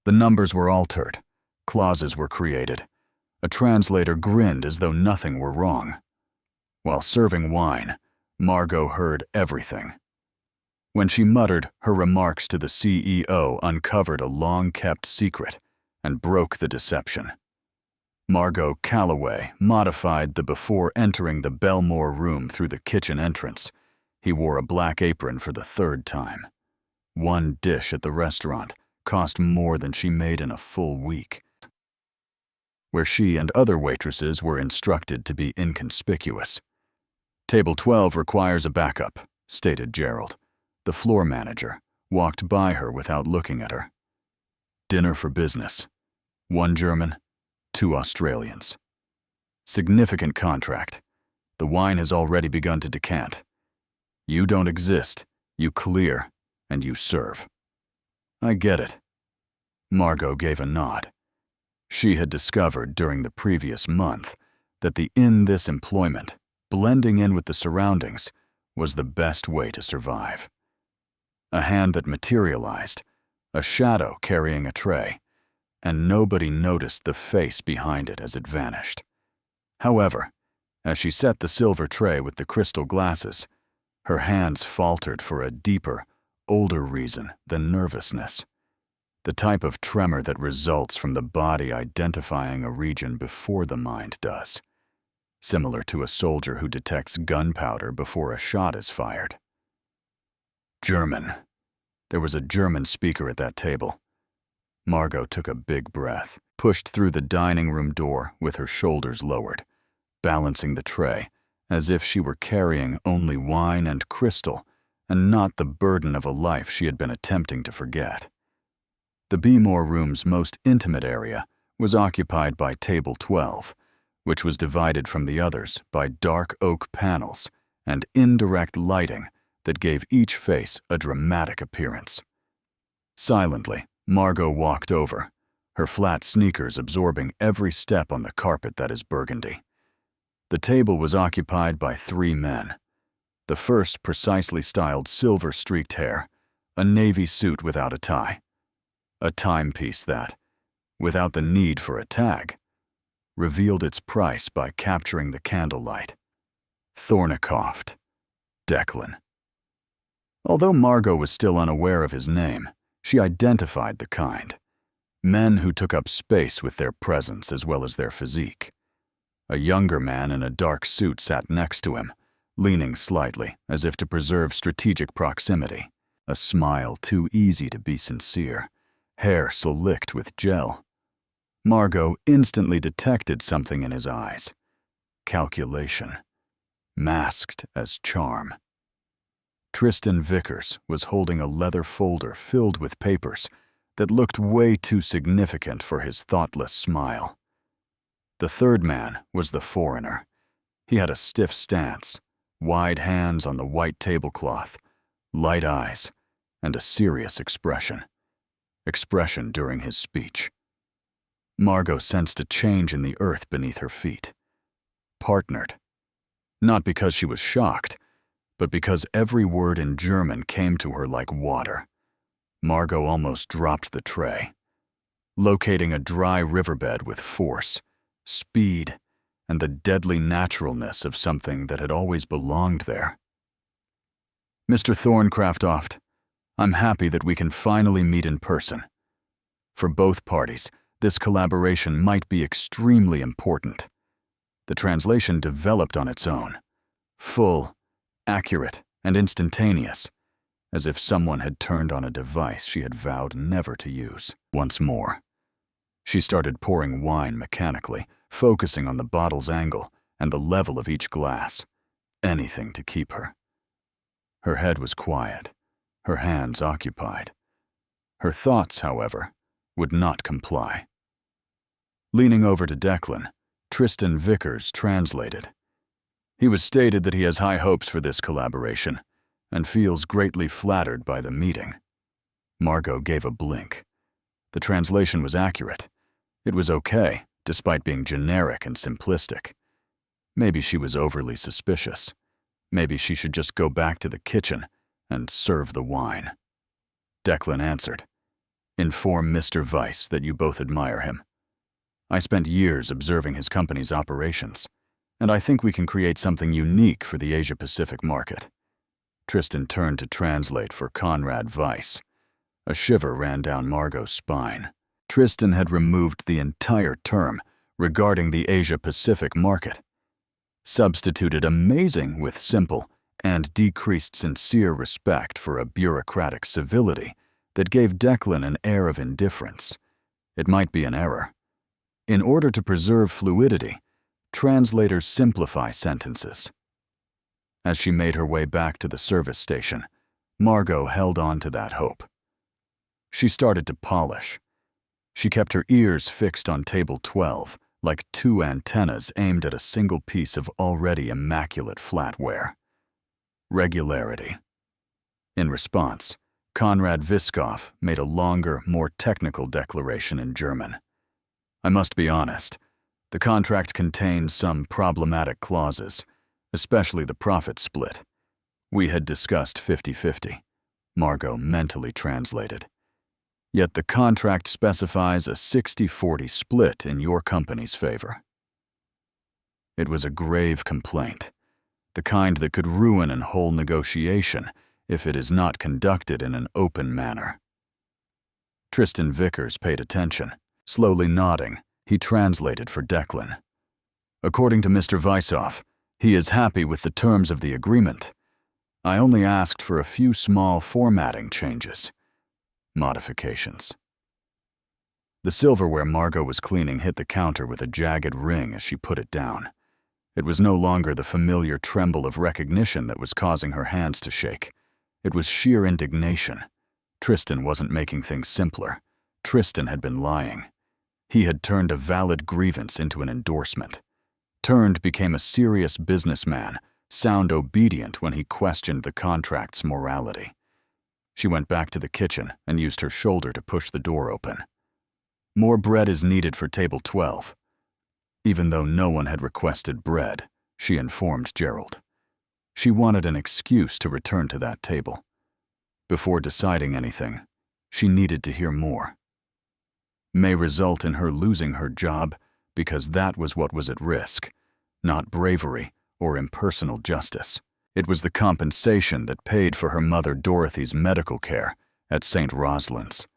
The numbers were altered. Clauses were created. A translator grinned as though nothing were wrong. While serving wine, Margot heard everything. When she muttered, her remarks to the CEO uncovered a long-kept secret and broke the deception. Margot Calloway modified the before entering the Belmore room through the kitchen entrance. He wore a black apron for the third time. One dish at the restaurant cost more than she made in a full week, where she and other waitresses were instructed to be inconspicuous. Table 12 requires a backup, stated Gerald. The floor manager walked by her without looking at her. Dinner for business. 1 German, 2 Australians. Significant contract. The wine has already begun to decant. You don't exist, you clear, and you serve. I get it. Margot gave a nod. She had discovered during the previous month that in this employment, blending in with the surroundings was the best way to survive. A hand that materialized, a shadow carrying a tray, and nobody noticed the face behind it as it vanished. However, as she set the silver tray with the crystal glasses, her hands faltered for a deeper, older reason than nervousness. The type of tremor that results from the body identifying a region before the mind does, similar to a soldier who detects gunpowder before a shot is fired. German. There was a German speaker at that table. Margot took a big breath, pushed through the dining room door with her shoulders lowered, balancing the tray as if she were carrying only wine and crystal and not the burden of a life she had been attempting to forget. The Belmore room's most intimate area was occupied by table 12, which was divided from the others by dark oak panels and indirect lighting that gave each face a dramatic appearance. Silently, Margot walked over, her flat sneakers absorbing every step on the carpet that is burgundy. The table was occupied by 3 men. The first precisely styled silver-streaked hair, a navy suit without a tie. A timepiece that, without the need for a tag, revealed its price by capturing the candlelight. Thornikoft. Declan. Although Margot was still unaware of his name, she identified the kind. Men who took up space with their presence as well as their physique. A younger man in a dark suit sat next to him, leaning slightly as if to preserve strategic proximity. A smile too easy to be sincere. Hair slicked with gel. Margot instantly detected something in his eyes. Calculation. Masked as charm. Tristan Vickers was holding a leather folder filled with papers that looked way too significant for his thoughtless smile. The third man was the foreigner. He had a stiff stance, wide hands on the white tablecloth, light eyes, and a serious expression. Expression during his speech. Margot sensed a change in the earth beneath her feet. Partnered. Not because she was shocked, but because every word in German came to her like water. Margot almost dropped the tray. Locating a dry riverbed with force, speed, and the deadly naturalness of something that had always belonged there. Mr. Thorncraftoft, I'm happy that we can finally meet in person. For both parties, this collaboration might be extremely important. The translation developed on its own. Full, accurate, and instantaneous, as if someone had turned on a device she had vowed never to use. Once more. She started pouring wine mechanically, focusing on the bottle's angle and the level of each glass. Anything to keep her. Her head was quiet, her hands occupied. Her thoughts, however, would not comply. Leaning over to Declan, Tristan Vickers translated. He was stated that he has high hopes for this collaboration and feels greatly flattered by the meeting. Margot gave a blink. The translation was accurate. It was okay, despite being generic and simplistic. Maybe she was overly suspicious. Maybe she should just go back to the kitchen and serve the wine. Declan answered. Inform Mr. Weiss that you both admire him. I spent years observing his company's operations, and I think we can create something unique for the Asia-Pacific market." Tristan turned to translate for Conrad Weiss. A shiver ran down Margot's spine. Tristan had removed the entire term regarding the Asia-Pacific market, substituted amazing with simple, and decreased sincere respect for a bureaucratic civility that gave Declan an air of indifference. It might be an error. In order to preserve fluidity, translators simplify sentences. As she made her way back to the service station, Margot held on to that hope. She started to polish. She kept her ears fixed on table 12, like two antennas aimed at a single piece of already immaculate flatware. Regularity. In response, Konrad Viskov made a longer, more technical declaration in German. "I must be honest. The contract contained some problematic clauses, especially the profit split. We had discussed 50-50. Margot mentally translated. Yet the contract specifies a 60-40 split in your company's favor." It was a grave complaint, the kind that could ruin a whole negotiation if it is not conducted in an open manner. Tristan Vickers paid attention. Slowly nodding, he translated for Declan. "According to Mr. Weissoff, he is happy with the terms of the agreement. I only asked for a few small formatting changes. Modifications." The silverware Margot was cleaning hit the counter with a jagged ring as she put it down. It was no longer the familiar tremble of recognition that was causing her hands to shake. It was sheer indignation. Tristan wasn't making things simpler. Tristan had been lying. He had turned a valid grievance into an endorsement. Turned became a serious businessman, sound obedient when he questioned the contract's morality. She went back to the kitchen and used her shoulder to push the door open. "More bread is needed for table 12. Even though no one had requested bread, she informed Gerald. She wanted an excuse to return to that table. Before deciding anything, she needed to hear more. May result in her losing her job because that was what was at risk, not bravery or impersonal justice. It was the compensation that paid for her mother Dorothy's medical care at St. Rosalind's.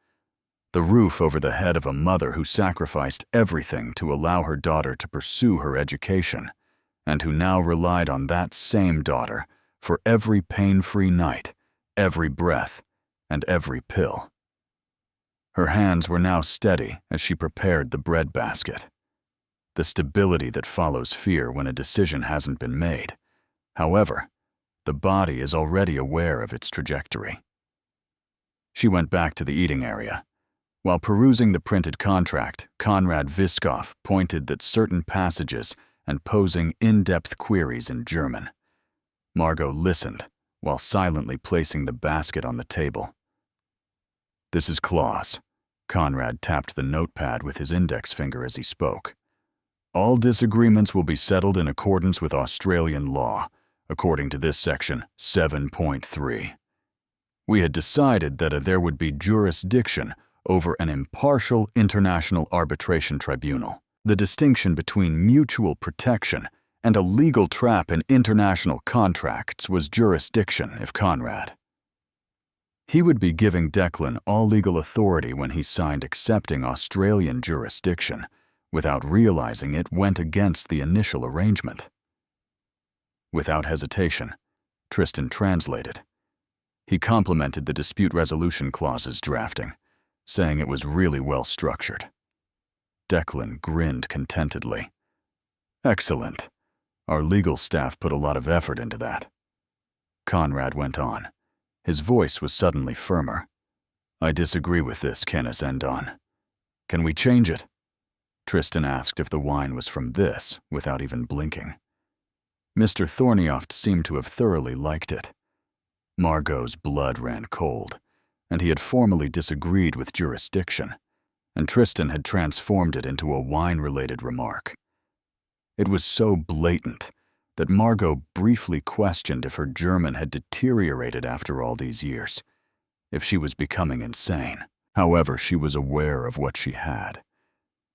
The roof over the head of a mother who sacrificed everything to allow her daughter to pursue her education, and who now relied on that same daughter for every pain-free night, every breath, and every pill. Her hands were now steady as she prepared the bread basket. The stability that follows fear when a decision hasn't been made. However, the body is already aware of its trajectory. She went back to the eating area. While perusing the printed contract, Konrad Viskov pointed at certain passages and posing in-depth queries in German. Margot listened while silently placing the basket on the table. "This is clause." Konrad tapped the notepad with his index finger as he spoke. "All disagreements will be settled in accordance with Australian law, according to this section 7.3. We had decided that there would be jurisdiction over an impartial international arbitration tribunal. The distinction between mutual protection and a legal trap in international contracts was jurisdiction, if Conrad. He would be giving Declan all legal authority when he signed accepting Australian jurisdiction, without realizing it went against the initial arrangement. Without hesitation, Tristan translated. He complimented the dispute resolution clause's drafting, saying it was really well structured. Declan grinned contentedly. "Excellent. Our legal staff put a lot of effort into that." Conrad went on. His voice was suddenly firmer. "I disagree with this, Canis Endon. Can we change it?" Tristan asked if the wine was from this, without even blinking. Mr. Thorneyoft seemed to have thoroughly liked it. Margot's blood ran cold, and he had formally disagreed with jurisdiction, and Tristan had transformed it into a wine-related remark. It was so blatant that Margot briefly questioned if her German had deteriorated after all these years, if she was becoming insane. However, she was aware of what she had.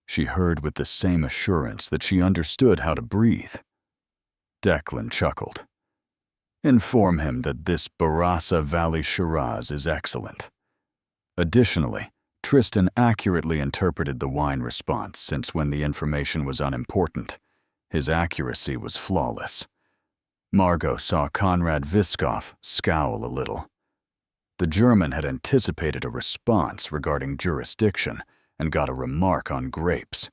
She heard with the same assurance that she understood how to breathe. Declan chuckled. Inform him that this Barasa Valley Shiraz is excellent. Additionally, Tristan accurately interpreted the wine response, since when the information was unimportant, his accuracy was flawless. Margot saw Konrad Viskov scowl a little. The German had anticipated a response regarding jurisdiction and got a remark on grapes.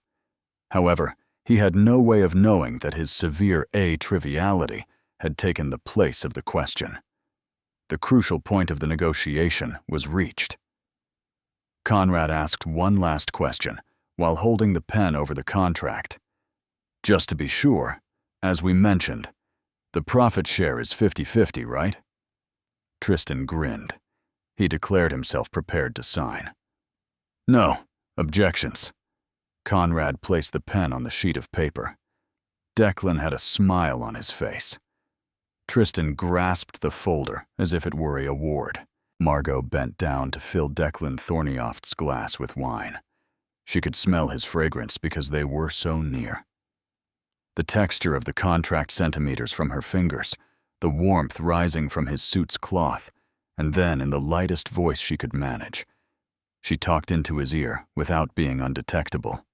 However, he had no way of knowing that his severe triviality had taken the place of the question. The crucial point of the negotiation was reached. Konrad asked one last question while holding the pen over the contract. Just to be sure, as we mentioned, the profit share is 50-50, right? Tristan grinned. He declared himself prepared to sign. No, objections. Konrad placed the pen on the sheet of paper. Declan had a smile on his face. Tristan grasped the folder as if it were a award. Margot bent down to fill Declan Thorneyhoft's glass with wine. She could smell his fragrance because they were so near. The texture of the contract centimeters from her fingers, the warmth rising from his suit's cloth, and then in the lightest voice she could manage, she talked into his ear without being undetectable.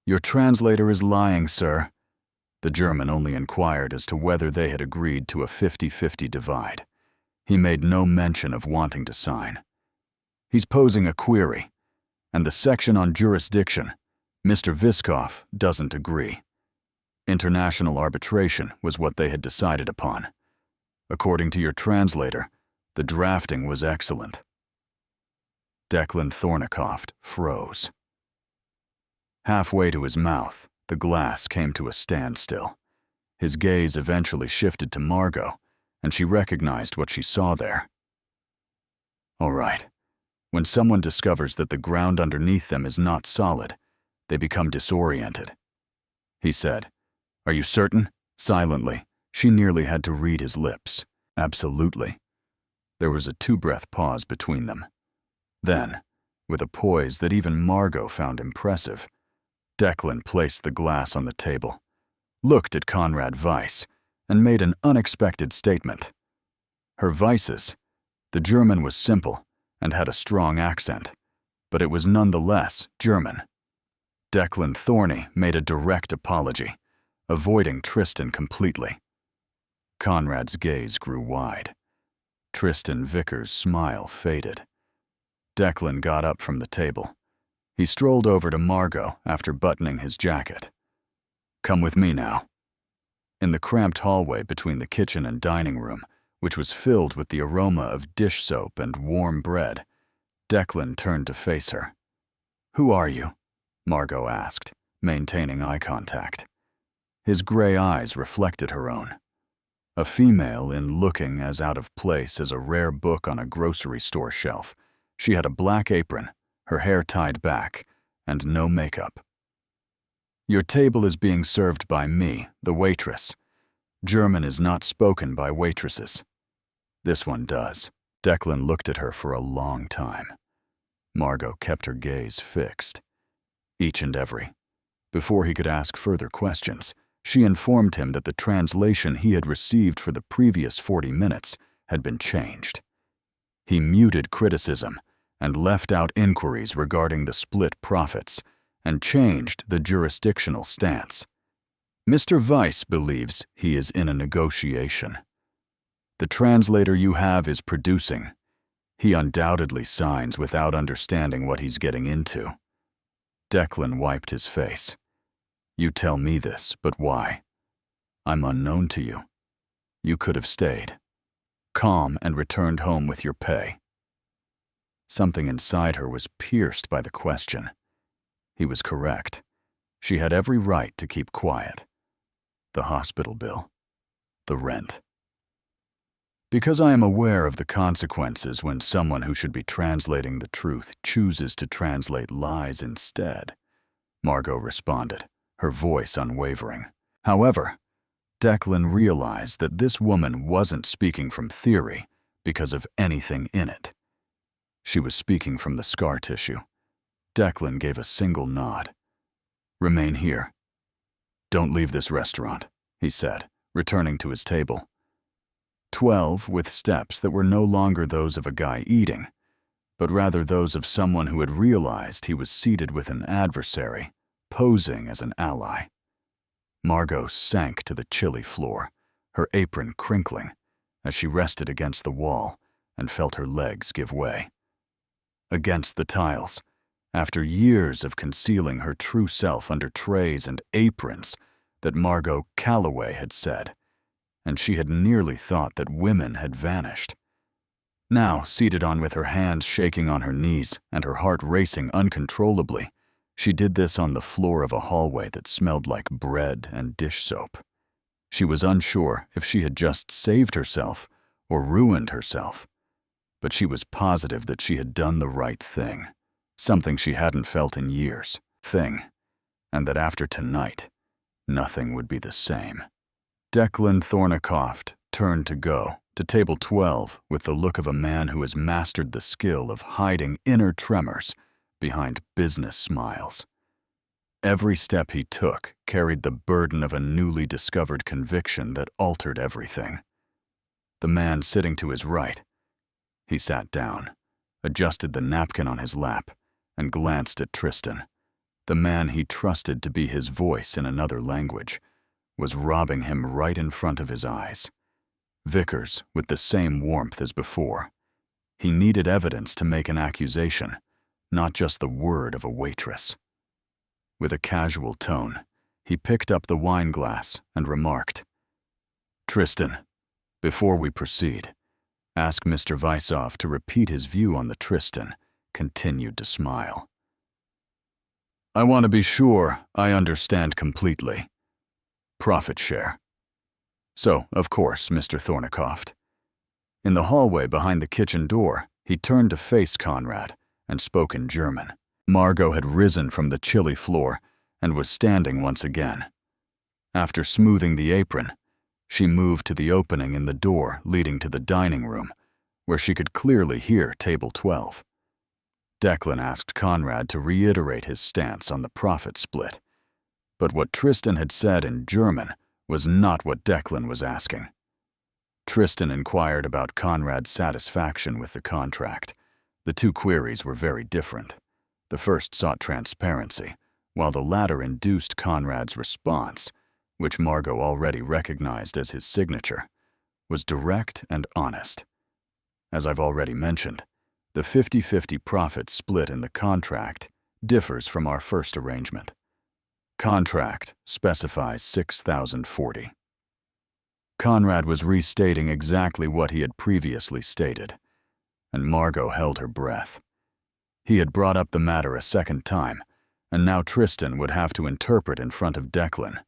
Your translator is lying, sir. The German only inquired as to whether they had agreed to a 50-50 divide. He made no mention of wanting to sign. He's posing a query, and the section on jurisdiction, Mr. Viskov, doesn't agree. International arbitration was what they had decided upon. According to your translator, the drafting was excellent. Declan Thorneyhoft froze. Halfway to his mouth, the glass came to a standstill. His gaze eventually shifted to Margot, and she recognized what she saw there. All right. When someone discovers that the ground underneath them is not solid, they become disoriented. He said, Are you certain? Silently, she nearly had to read his lips. Absolutely. There was a two-breath pause between them. Then, with a poise that even Margot found impressive, Declan placed the glass on the table, looked at Konrad Weiss, and made an unexpected statement. Her Weiss's, the German was simple and had a strong accent, but it was nonetheless German. Declan Thorney made a direct apology, avoiding Tristan completely. Konrad's gaze grew wide. Tristan Vickers' smile faded. Declan got up from the table. He strolled over to Margot after buttoning his jacket. Come with me now. In the cramped hallway between the kitchen and dining room, which was filled with the aroma of dish soap and warm bread, Declan turned to face her. Who are you? Margot asked, maintaining eye contact. His gray eyes reflected her own. A female in looking as out of place as a rare book on a grocery store shelf. She had a black apron, her hair tied back, and no makeup. Your table is being served by me, the waitress. German is not spoken by waitresses. This one does. Declan looked at her for a long time. Margot kept her gaze fixed. Each and every. Before he could ask further questions, she informed him that the translation he had received for the previous 40 minutes had been changed. He muted criticism and left out inquiries regarding the split profits and changed the jurisdictional stance. Mr. Weiss believes he is in a negotiation. The translator you have is producing. He undoubtedly signs without understanding what he's getting into. Declan wiped his face. You tell me this, but why? I'm unknown to you. You could have stayed. Calm and returned home with your pay. Something inside her was pierced by the question. He was correct. She had every right to keep quiet. The hospital bill. The rent. Because I am aware of the consequences when someone who should be translating the truth chooses to translate lies instead, Margot responded, her voice unwavering. However, Declan realized that this woman wasn't speaking from theory because of anything in it. She was speaking from the scar tissue. Declan gave a single nod. "Remain here. Don't leave this restaurant," he said, returning to his table. 12 with steps that were no longer those of a guy eating, but rather those of someone who had realized he was seated with an adversary, posing as an ally. Margot sank to the chilly floor, her apron crinkling, as she rested against the wall and felt her legs give way. Against the tiles, after years of concealing her true self under trays and aprons that Margot Calloway had said, and she had nearly thought that women had vanished. Now, seated on with her hands shaking on her knees and her heart racing uncontrollably, she did this on the floor of a hallway that smelled like bread and dish soap. She was unsure if she had just saved herself or ruined herself, but she was positive that she had done the right thing, something she hadn't felt in years, and that after tonight, nothing would be the same. Declan Thornycroft turned to go to table 12 with the look of a man who has mastered the skill of hiding inner tremors behind business smiles. Every step he took carried the burden of a newly discovered conviction that altered everything. The man sitting to his right. He sat down, adjusted the napkin on his lap, and glanced at Tristan. The man he trusted to be his voice in another language was robbing him right in front of his eyes. Vickers with the same warmth as before. He needed evidence to make an accusation, not just the word of a waitress. With a casual tone, he picked up the wine glass and remarked, "Tristan, before we proceed, ask Mr. Vysov to repeat his view on the Tristan continued to smile. "I want to be sure I understand completely. Profit share. So, of course, Mr. Thornycroft." In the hallway behind the kitchen door, he turned to face Conrad and spoke in German. Margot had risen from the chilly floor and was standing once again. After smoothing the apron, she moved to the opening in the door leading to the dining room, where she could clearly hear table 12. Declan asked Conrad to reiterate his stance on the profit split, but what Tristan had said in German was not what Declan was asking. Tristan inquired about Conrad's satisfaction with the contract. The two queries were very different. The first sought transparency, while the latter induced Conrad's response, which Margot already recognized as his signature, was direct and honest. As I've already mentioned, the 50-50 profit split in the contract differs from our first arrangement. Contract specifies 6,040. Conrad was restating exactly what he had previously stated, and Margot held her breath. He had brought up the matter a second time, and now Tristan would have to interpret in front of Declan,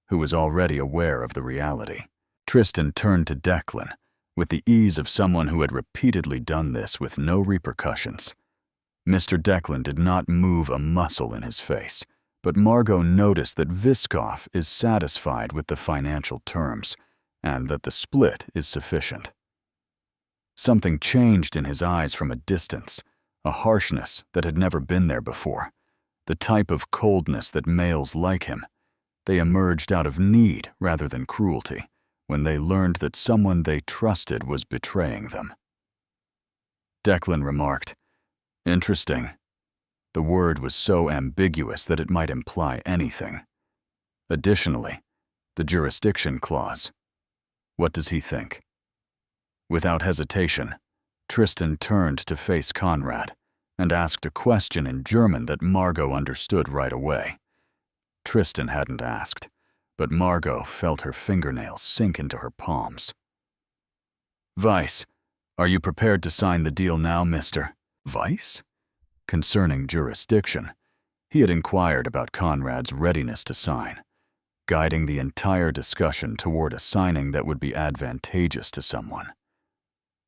who was already aware of the reality. Tristan turned to Declan with the ease of someone who had repeatedly done this with no repercussions. Mr. Declan did not move a muscle in his face, but Margot noticed that Vyskov is satisfied with the financial terms and that the split is sufficient. Something changed in his eyes from a distance, a harshness that had never been there before, the type of coldness that males like him. They emerged out of need rather than cruelty when they learned that someone they trusted was betraying them. Declan remarked, "Interesting." The word was so ambiguous that it might imply anything. Additionally, the jurisdiction clause. What does he think? Without hesitation, Tristan turned to face Conrad and asked a question in German that Margot understood right away. Tristan hadn't asked, but Margot felt her fingernails sink into her palms. "Weiss, are you prepared to sign the deal now, Mr. Weiss?" Concerning jurisdiction, he had inquired about Conrad's readiness to sign, guiding the entire discussion toward a signing that would be advantageous to someone.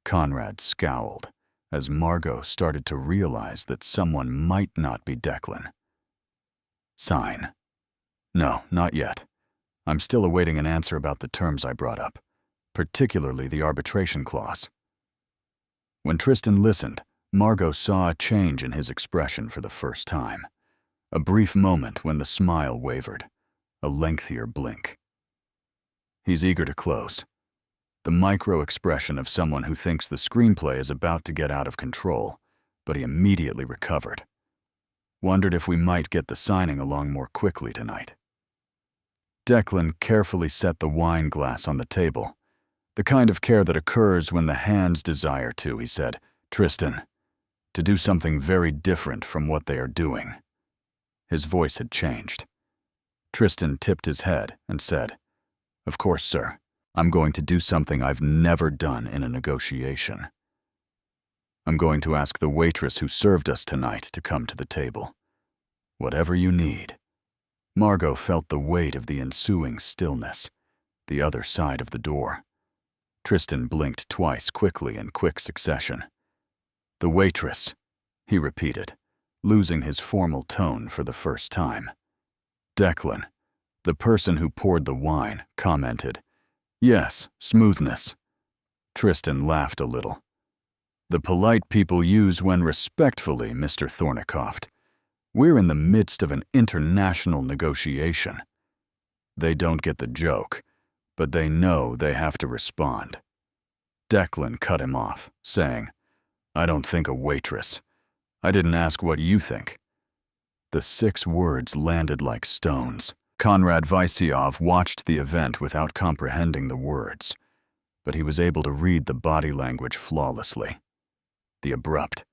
Conrad scowled as Margot started to realize that someone might not be Declan. "Sign. No, not yet. I'm still awaiting an answer about the terms I brought up, particularly the arbitration clause." When Tristan listened, Margot saw a change in his expression for the first time. A brief moment when the smile wavered, a lengthier blink. He's eager to close. The micro-expression of someone who thinks the screenplay is about to get out of control, but he immediately recovered. Wondered if we might get the signing along more quickly tonight. Declan carefully set the wine glass on the table. The kind of care that occurs when the hands desire to, he said, "Tristan, to do something very different from what they are doing." His voice had changed. Tristan tipped his head and said, "Of course, sir. I'm going to do something I've never done in a negotiation. I'm going to ask the waitress who served us tonight to come to the table. Whatever you need." Margot felt the weight of the ensuing stillness, the other side of the door. Tristan blinked twice quickly in quick succession. "The waitress," he repeated, losing his formal tone for the first time. Declan, the person who poured the wine, commented, "Yes, smoothness." Tristan laughed a little. "The polite people use when respectfully, Mr. Thornycroft. We're in the midst of an international negotiation. They don't get the joke, but they know they have to respond." Declan cut him off, saying, "I don't think a waitress. I didn't ask what you think." The 6 words landed like stones. Konrad Vysyov watched the event without comprehending the words, but he was able to read the body language flawlessly. The abrupt,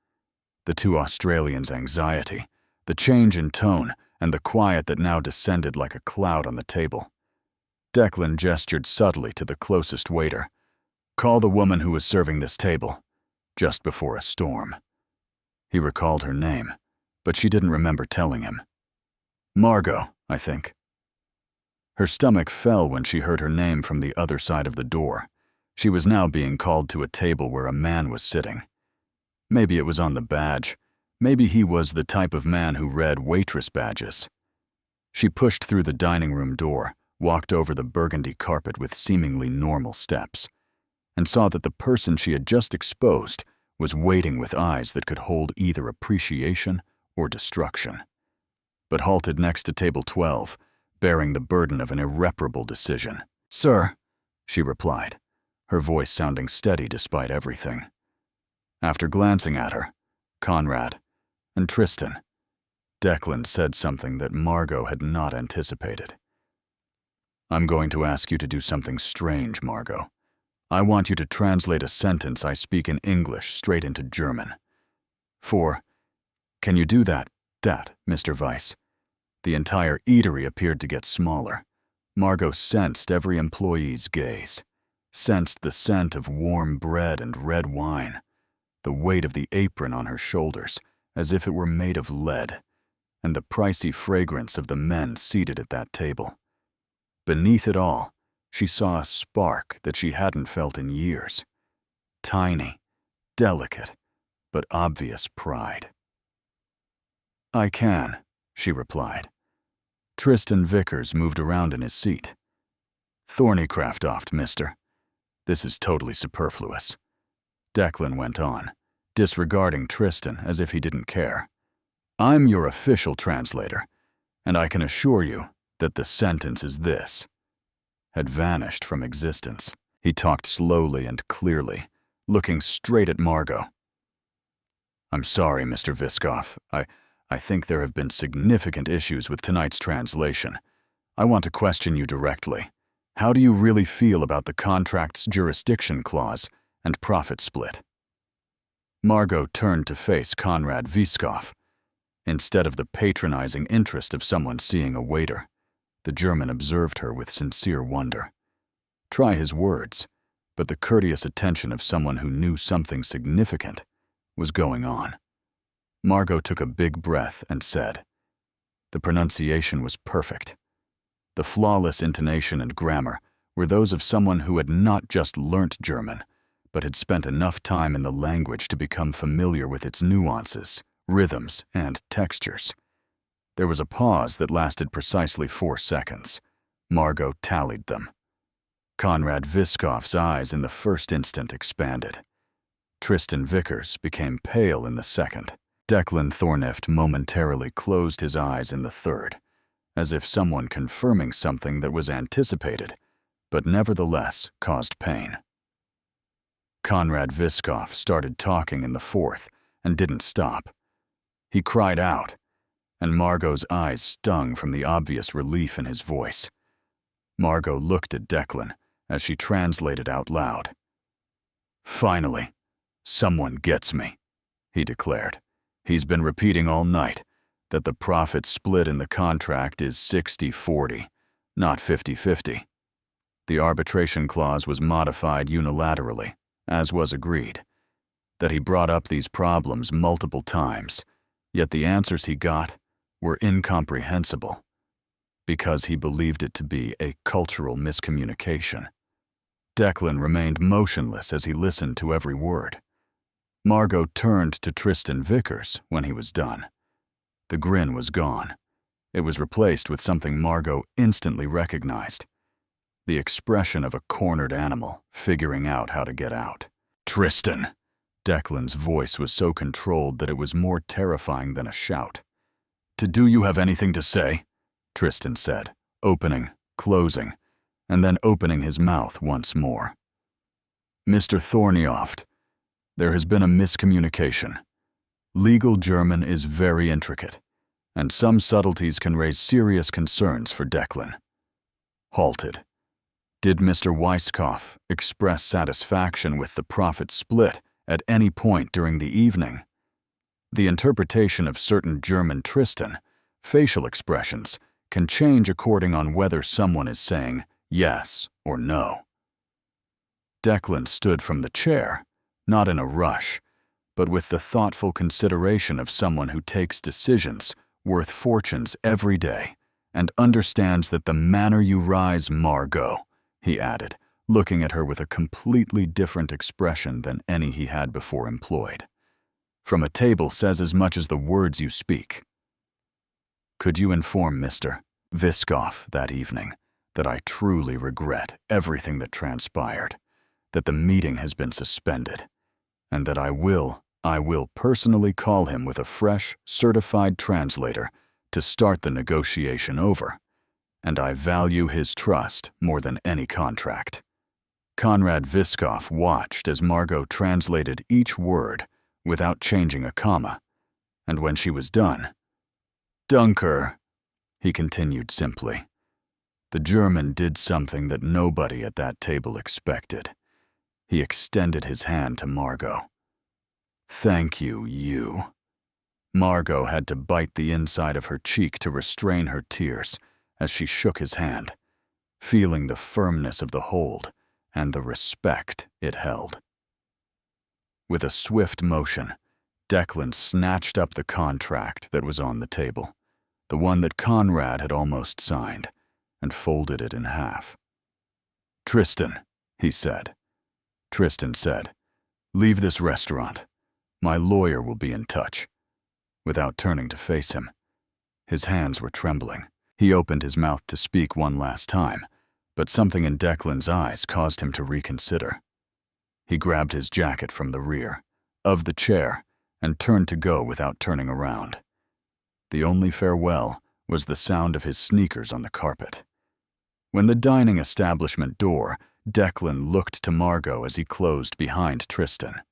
the 2 Australians' anxiety, the change in tone, and the quiet that now descended like a cloud on the table. Declan gestured subtly to the closest waiter. "Call the woman who was serving this table," just before a storm. He recalled her name, but she didn't remember telling him. "Margot, I think." Her stomach fell when she heard her name from the other side of the door. She was now being called to a table where a man was sitting. Maybe it was on the badge. Maybe he was the type of man who read waitress badges. She pushed through the dining room door, walked over the burgundy carpet with seemingly normal steps, and saw that the person she had just exposed was waiting with eyes that could hold either appreciation or destruction, but halted next to table 12, bearing the burden of an irreparable decision. "Sir," she replied, her voice sounding steady despite everything. After glancing at her, Konrad, and Tristan, Declan said something that Margot had not anticipated. "I'm going to ask you to do something strange, Margot. I want you to translate a sentence I speak in English straight into German. Can you do that, Mr. Weiss?" The entire eatery appeared to get smaller. Margot sensed every employee's gaze, sensed the scent of warm bread and red wine, the weight of the apron on her shoulders, as if it were made of lead, and the pricey fragrance of the men seated at that table. Beneath it all, she saw a spark that she hadn't felt in years. Tiny, delicate, but obvious pride. "I can," she replied. Tristan Vickers moved around in his seat. "Thornycroft, mister. This is totally superfluous." Declan went on, disregarding Tristan as if he didn't care. "I'm your official translator, and I can assure you that the sentence is this." Had vanished from existence. He talked slowly and clearly, looking straight at Margot. "I'm sorry, Mr. Vyskov. I think there have been significant issues with tonight's translation. I want to question you directly. How do you really feel about the contract's jurisdiction clause and profit split?" Margot turned to face Konrad Vyskov. Instead of the patronizing interest of someone seeing a waiter, the German observed her with sincere wonder. Try his words, but the courteous attention of someone who knew something significant was going on. Margot took a big breath and said, "The pronunciation was perfect. The flawless intonation and grammar were those of someone who had not just learnt German, but had spent enough time in the language to become familiar with its nuances, rhythms, and textures." There was a pause that lasted precisely 4 seconds. Margot tallied them. Konrad Vyskov's eyes in the first instant expanded. Tristan Vickers became pale in the second. Declan Thornift momentarily closed his eyes in the third, as if someone confirming something that was anticipated, but nevertheless caused pain. Konrad Viskov started talking in the fourth and didn't stop. He cried out, and Margot's eyes stung from the obvious relief in his voice. Margot looked at Declan as she translated out loud. "Finally, someone gets me," he declared. "He's been repeating all night that the profit split in the contract is 60-40, not 50-50. The arbitration clause was modified unilaterally, as was agreed. That he brought up these problems multiple times, yet the answers he got were incomprehensible, because he believed it to be a cultural miscommunication." Declan remained motionless as he listened to every word. Margot turned to Tristan Vickers when he was done. The grin was gone. It was replaced with something Margot instantly recognized: the expression of a cornered animal figuring out how to get out. "Tristan!" Declan's voice was so controlled that it was more terrifying than a shout. "Do you have anything to say?" Tristan said, opening, closing, and then opening his mouth once more. "Mr. Thornioft, there has been a miscommunication. Legal German is very intricate, and some subtleties can raise serious concerns for Declan." Halted. Did Mr. Weiskopf express satisfaction with the profit split at any point during the evening? The interpretation of certain German Tristan, facial expressions, can change according on whether someone is saying yes or no. Declan stood from the chair, not in a rush, but with the thoughtful consideration of someone who takes decisions worth fortunes every day and understands that the manner you rise, Margot, he added, looking at her with a completely different expression than any he had before employed, "from a table says as much as the words you speak. Could you inform Mr. Viskov that evening that I truly regret everything that transpired, that the meeting has been suspended, and that I will personally call him with a fresh, certified translator to start the negotiation over, and I value his trust more than any contract." Konrad Viskov watched as Margot translated each word without changing a comma, and when she was done, "Dunker," he continued simply. The German did something that nobody at that table expected. He extended his hand to Margot. "Thank you, you." Margot had to bite the inside of her cheek to restrain her tears as she shook his hand, feeling the firmness of the hold and the respect it held. With a swift motion, Declan snatched up the contract that was on the table, the one that Konrad had almost signed, and folded it in half. "Tristan," he said. Tristan said, "Leave this restaurant. My lawyer will be in touch," without turning to face him. His hands were trembling. He opened his mouth to speak one last time, but something in Declan's eyes caused him to reconsider. He grabbed his jacket from the rear of the chair and turned to go without turning around. The only farewell was the sound of his sneakers on the carpet. When the dining establishment door, Declan looked to Margot as he closed behind Tristan.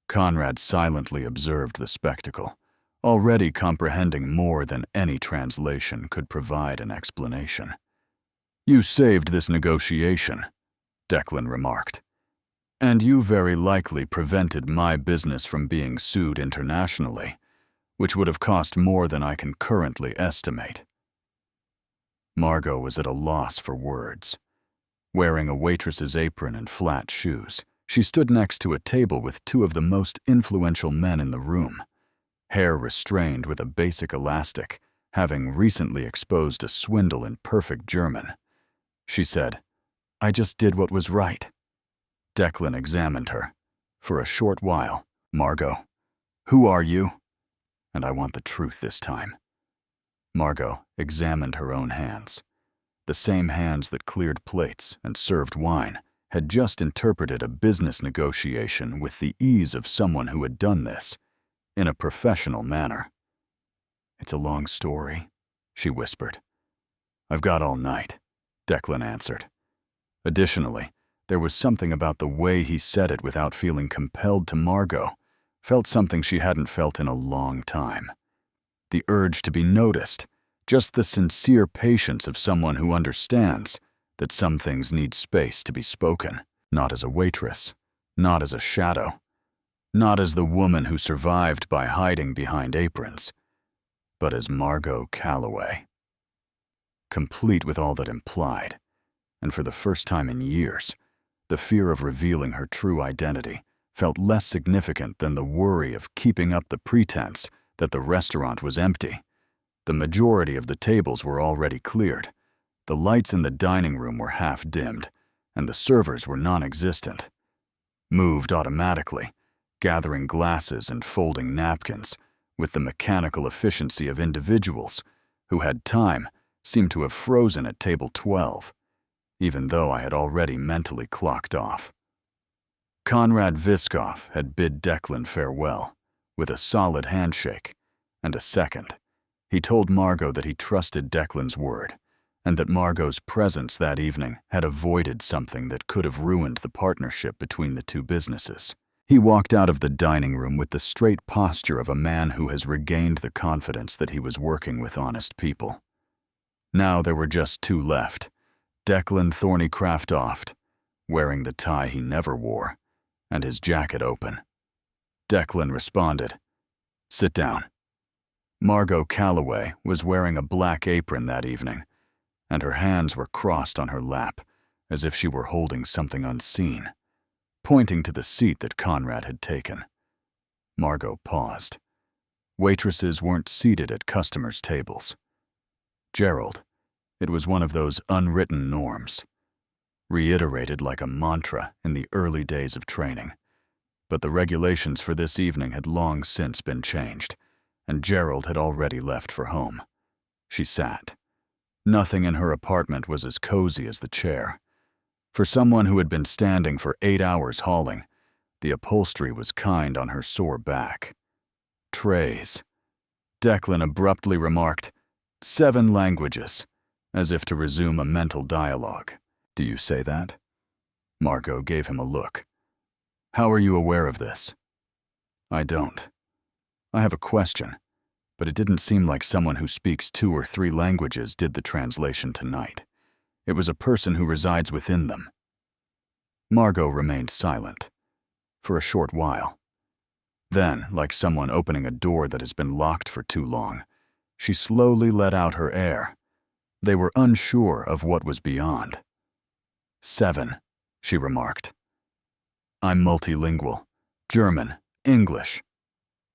Konrad silently observed the spectacle, already comprehending more than any translation could provide an explanation. "You saved this negotiation," Declan remarked. "And you very likely prevented my business from being sued internationally, which would have cost more than I can currently estimate." Margot was at a loss for words. Wearing a waitress's apron and flat shoes, she stood next to a table with two of the most influential men in the room, hair restrained with a basic elastic, having recently exposed a swindle in perfect German. She said, "I just did what was right." Declan examined her. For a short while, "Margot, who are you? And I want the truth this time." Margot examined her own hands. The same hands that cleared plates and served wine had just interpreted a business negotiation with the ease of someone who had done this in a professional manner. "It's a long story," she whispered. "I've got all night," Declan answered. Additionally, there was something about the way he said it without feeling compelled to Margot, felt something she hadn't felt in a long time. The urge to be noticed, just the sincere patience of someone who understands that some things need space to be spoken, not as a waitress, not as a shadow, not as the woman who survived by hiding behind aprons, but as Margot Calloway. Complete with all that implied, and for the first time in years, the fear of revealing her true identity felt less significant than the worry of keeping up the pretense that the restaurant was empty. The majority of the tables were already cleared. The lights in the dining room were half dimmed, and the servers were non-existent. Moved automatically, gathering glasses and folding napkins, with the mechanical efficiency of individuals who had time seemed to have frozen at table 12, even though I had already mentally clocked off. Konrad Viskov had bid Declan farewell, with a solid handshake, and a second. He told Margot that he trusted Declan's word, and that Margot's presence that evening had avoided something that could have ruined the partnership between the two businesses. He walked out of the dining room with the straight posture of a man who has regained the confidence that he was working with honest people. Now there were just two left, Declan Thornycraft-Oft, wearing the tie he never wore, and his jacket open. Declan responded, "Sit down." Margot Calloway was wearing a black apron that evening, and her hands were crossed on her lap, as if she were holding something unseen, pointing to the seat that Konrad had taken. Margot paused. Waitresses weren't seated at customers' tables. Gerald, it was one of those unwritten norms, reiterated like a mantra in the early days of training. But the regulations for this evening had long since been changed, and Gerald had already left for home. She sat. Nothing in her apartment was as cozy as the chair. For someone who had been standing for 8 hours hauling, the upholstery was kind on her sore back. Trays. Declan abruptly remarked, 7 languages, as if to resume a mental dialogue. "Do you say that?" Margot gave him a look. "How are you aware of this?" "I don't. I have a question, but it didn't seem like someone who speaks 2 or 3 languages did the translation tonight. It was a person who resides within them." Margot remained silent for a short while. Then, like someone opening a door that has been locked for too long, she slowly let out her air. They were unsure of what was beyond. 7, she remarked. "I'm multilingual. German, English,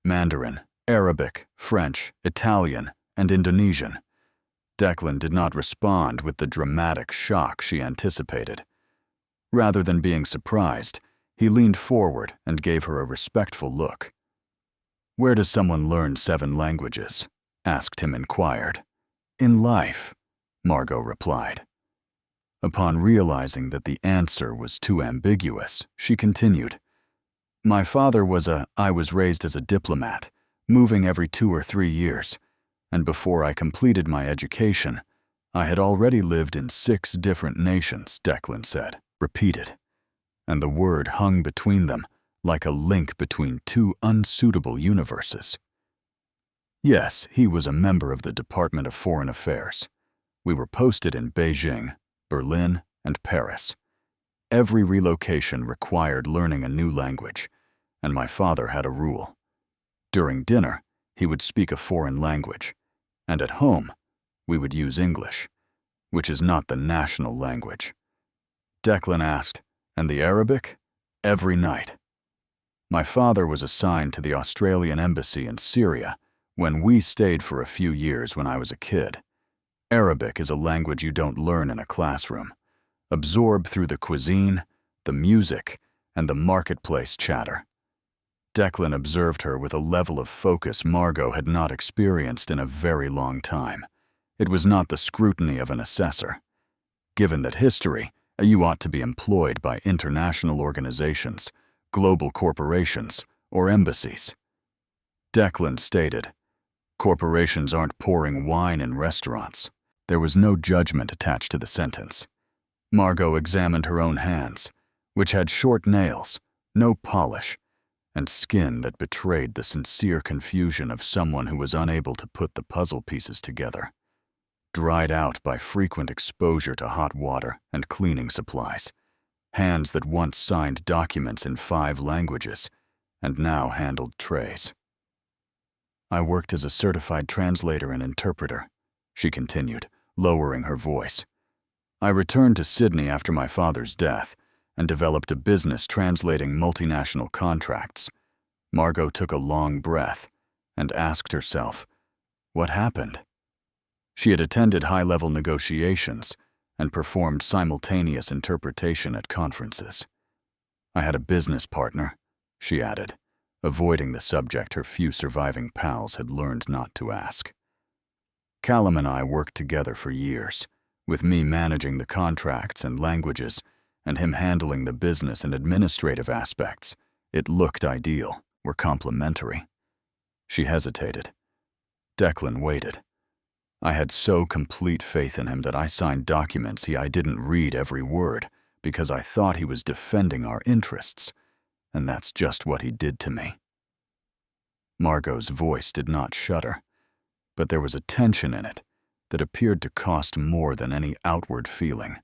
Mandarin, Arabic, French, Italian, and Indonesian." Declan did not respond with the dramatic shock she anticipated. Rather than being surprised, he leaned forward and gave her a respectful look. "Where does someone learn 7 languages?" asked him inquired. "In life," Margot replied. Upon realizing that the answer was too ambiguous, she continued, "My father I was raised as a diplomat, moving every 2 or 3 years, and before I completed my education, I had already lived in 6 different nations," Declan said, repeated, and the word hung between them like a link between 2 unsuitable universes. Yes, he was a member of the Department of Foreign Affairs. We were posted in Beijing, Berlin, and Paris. Every relocation required learning a new language, and my father had a rule. During dinner, he would speak a foreign language, and at home, we would use English, which is not the national language. Declan asked, "And the Arabic?" "Every night." My father was assigned to the Australian embassy in Syria when we stayed for a few years when I was a kid. Arabic is a language you don't learn in a classroom. Absorb through the cuisine, the music, and the marketplace chatter. Declan observed her with a level of focus Margot had not experienced in a very long time. It was not the scrutiny of an assessor. Given that history, You ought to be employed by international organizations, global corporations, or embassies. Declan stated, corporations aren't pouring wine in restaurants. There was no judgment attached to the sentence. Margot examined her own hands, which had short nails, no polish, and skin that betrayed the sincere confusion of someone who was unable to put the puzzle pieces together. Dried out by frequent exposure to hot water and cleaning supplies, hands that once signed documents in 5 languages and now handled trays. I worked as a certified translator and interpreter, she continued, lowering her voice. I returned to Sydney after my father's death and developed a business translating multinational contracts. Margot took a long breath and asked herself, what happened? She had attended high-level negotiations and performed simultaneous interpretation at conferences. I had a business partner, she added, avoiding the subject her few surviving pals had learned not to ask. Callum and I worked together for years, with me managing the contracts and languages and him handling the business and administrative aspects. It looked ideal. We're complementary. She hesitated. Declan waited. I had so complete faith in him that I signed documents I didn't read every word because I thought he was defending our interests, and that's just what he did to me. Margot's voice did not shudder, but there was a tension in it that appeared to cost more than any outward feeling.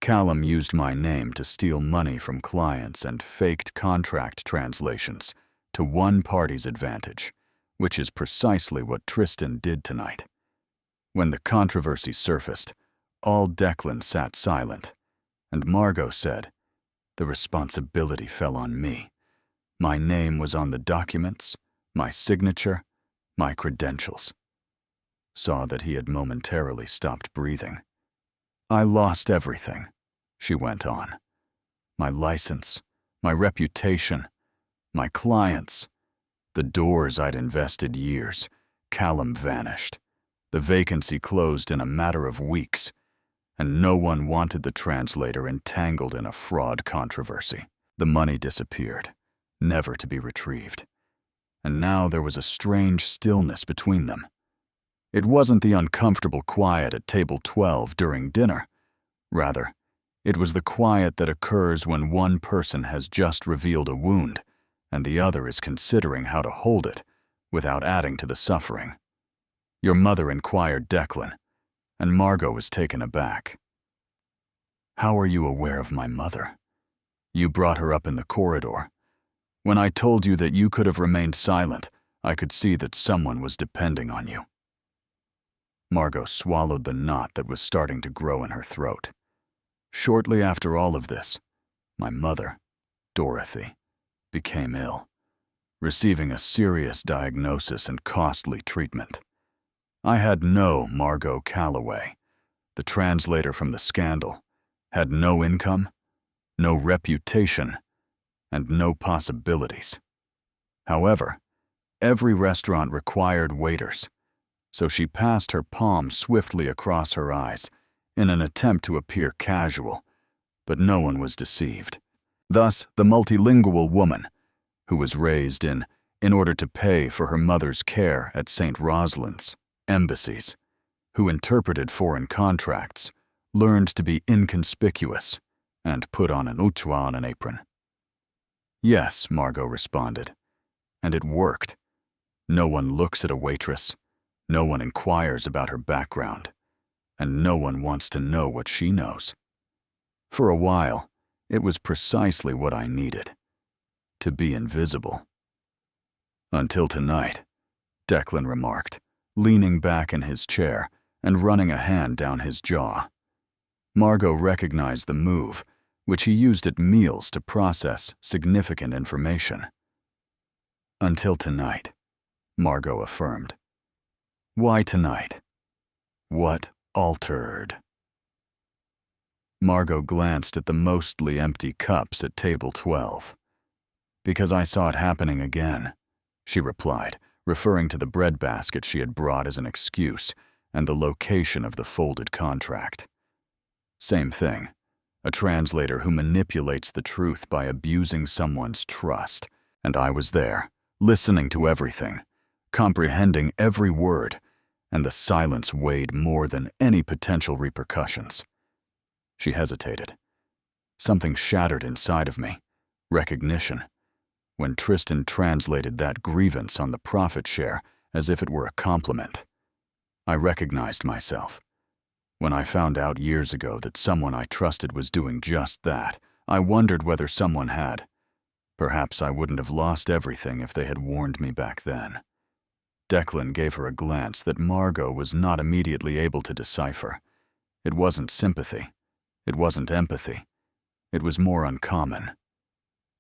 Callum used my name to steal money from clients and faked contract translations to one party's advantage, which is precisely what Tristan did tonight. When the controversy surfaced, all Declan sat silent, and Margot said, the responsibility fell on me. My name was on the documents, my signature, my credentials. Saw that he had momentarily stopped breathing. I lost everything, she went on. My license, my reputation, my clients, the doors I'd invested years. Callum vanished. The vacancy closed in a matter of weeks, and no one wanted the translator entangled in a fraud controversy. The money disappeared, never to be retrieved. And now there was a strange stillness between them. It wasn't the uncomfortable quiet at table 12 during dinner. Rather, it was the quiet that occurs when one person has just revealed a wound and the other is considering how to hold it without adding to the suffering. Your mother inquired Declan, and Margot was taken aback. How are you aware of my mother? You brought her up in the corridor. When I told you that you could have remained silent, I could see that someone was depending on you. Margot swallowed the knot that was starting to grow in her throat. Shortly after all of this, my mother, Dorothy, became ill, receiving a serious diagnosis and costly treatment. I had no Margot Calloway, the translator from the scandal, had no income, no reputation, and no possibilities. However, every restaurant required waiters, so she passed her palm swiftly across her eyes in an attempt to appear casual, but no one was deceived. Thus, the multilingual woman, who was raised in order to pay for her mother's care at St. Rosalind's, embassies, who interpreted foreign contracts, learned to be inconspicuous and put on an utua on an apron. Yes, Margot responded, and it worked. No one looks at a waitress, no one inquires about her background, and no one wants to know what she knows. For a while, it was precisely what I needed, to be invisible. Until tonight, Declan remarked, leaning back in his chair and running a hand down his jaw. Margot recognized the move, which he used at meals to process significant information. Until tonight, Margot affirmed. Why tonight? What altered? Margot glanced at the mostly empty cups at table 12. Because I saw it happening again, she replied, referring to the breadbasket she had brought as an excuse and the location of the folded contract. Same thing, A translator who manipulates the truth by abusing someone's trust. And I was there, listening to everything, comprehending every word, and the silence weighed more than any potential repercussions. She hesitated. Something shattered inside of me. Recognition. When Tristan translated that grievance on the profit share as if it were a compliment. I recognized myself. When I found out years ago that someone I trusted was doing just that, I wondered whether someone had. Perhaps I wouldn't have lost everything if they had warned me back then. Declan gave her a glance that Margot was not immediately able to decipher. It wasn't sympathy. It wasn't empathy. It was more uncommon.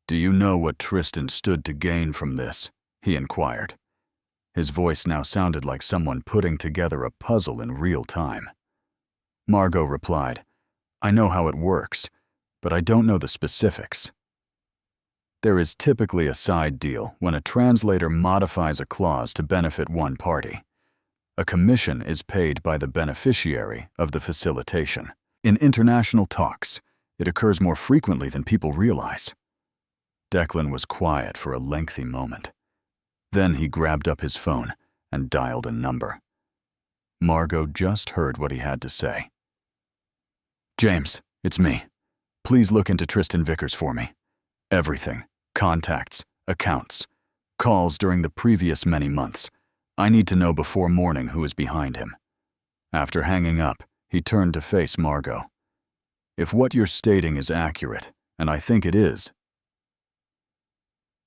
"Do you know what Tristan stood to gain from this?" he inquired. His voice now sounded like someone putting together a puzzle in real time. Margot replied, "I know how it works, but I don't know the specifics." There is typically a side deal when a translator modifies a clause to benefit one party. A commission is paid by the beneficiary of the facilitation. In international talks, it occurs more frequently than people realize. Declan was quiet for a lengthy moment. Then he grabbed up his phone and dialed a number. Margot just heard what he had to say. "James, it's me. Please look into Tristan Vickers for me. Everything. Contacts, accounts, calls during the previous many months. I need to know before morning who is behind him." After hanging up, he turned to face Margot. "If what you're stating is accurate, and I think it is,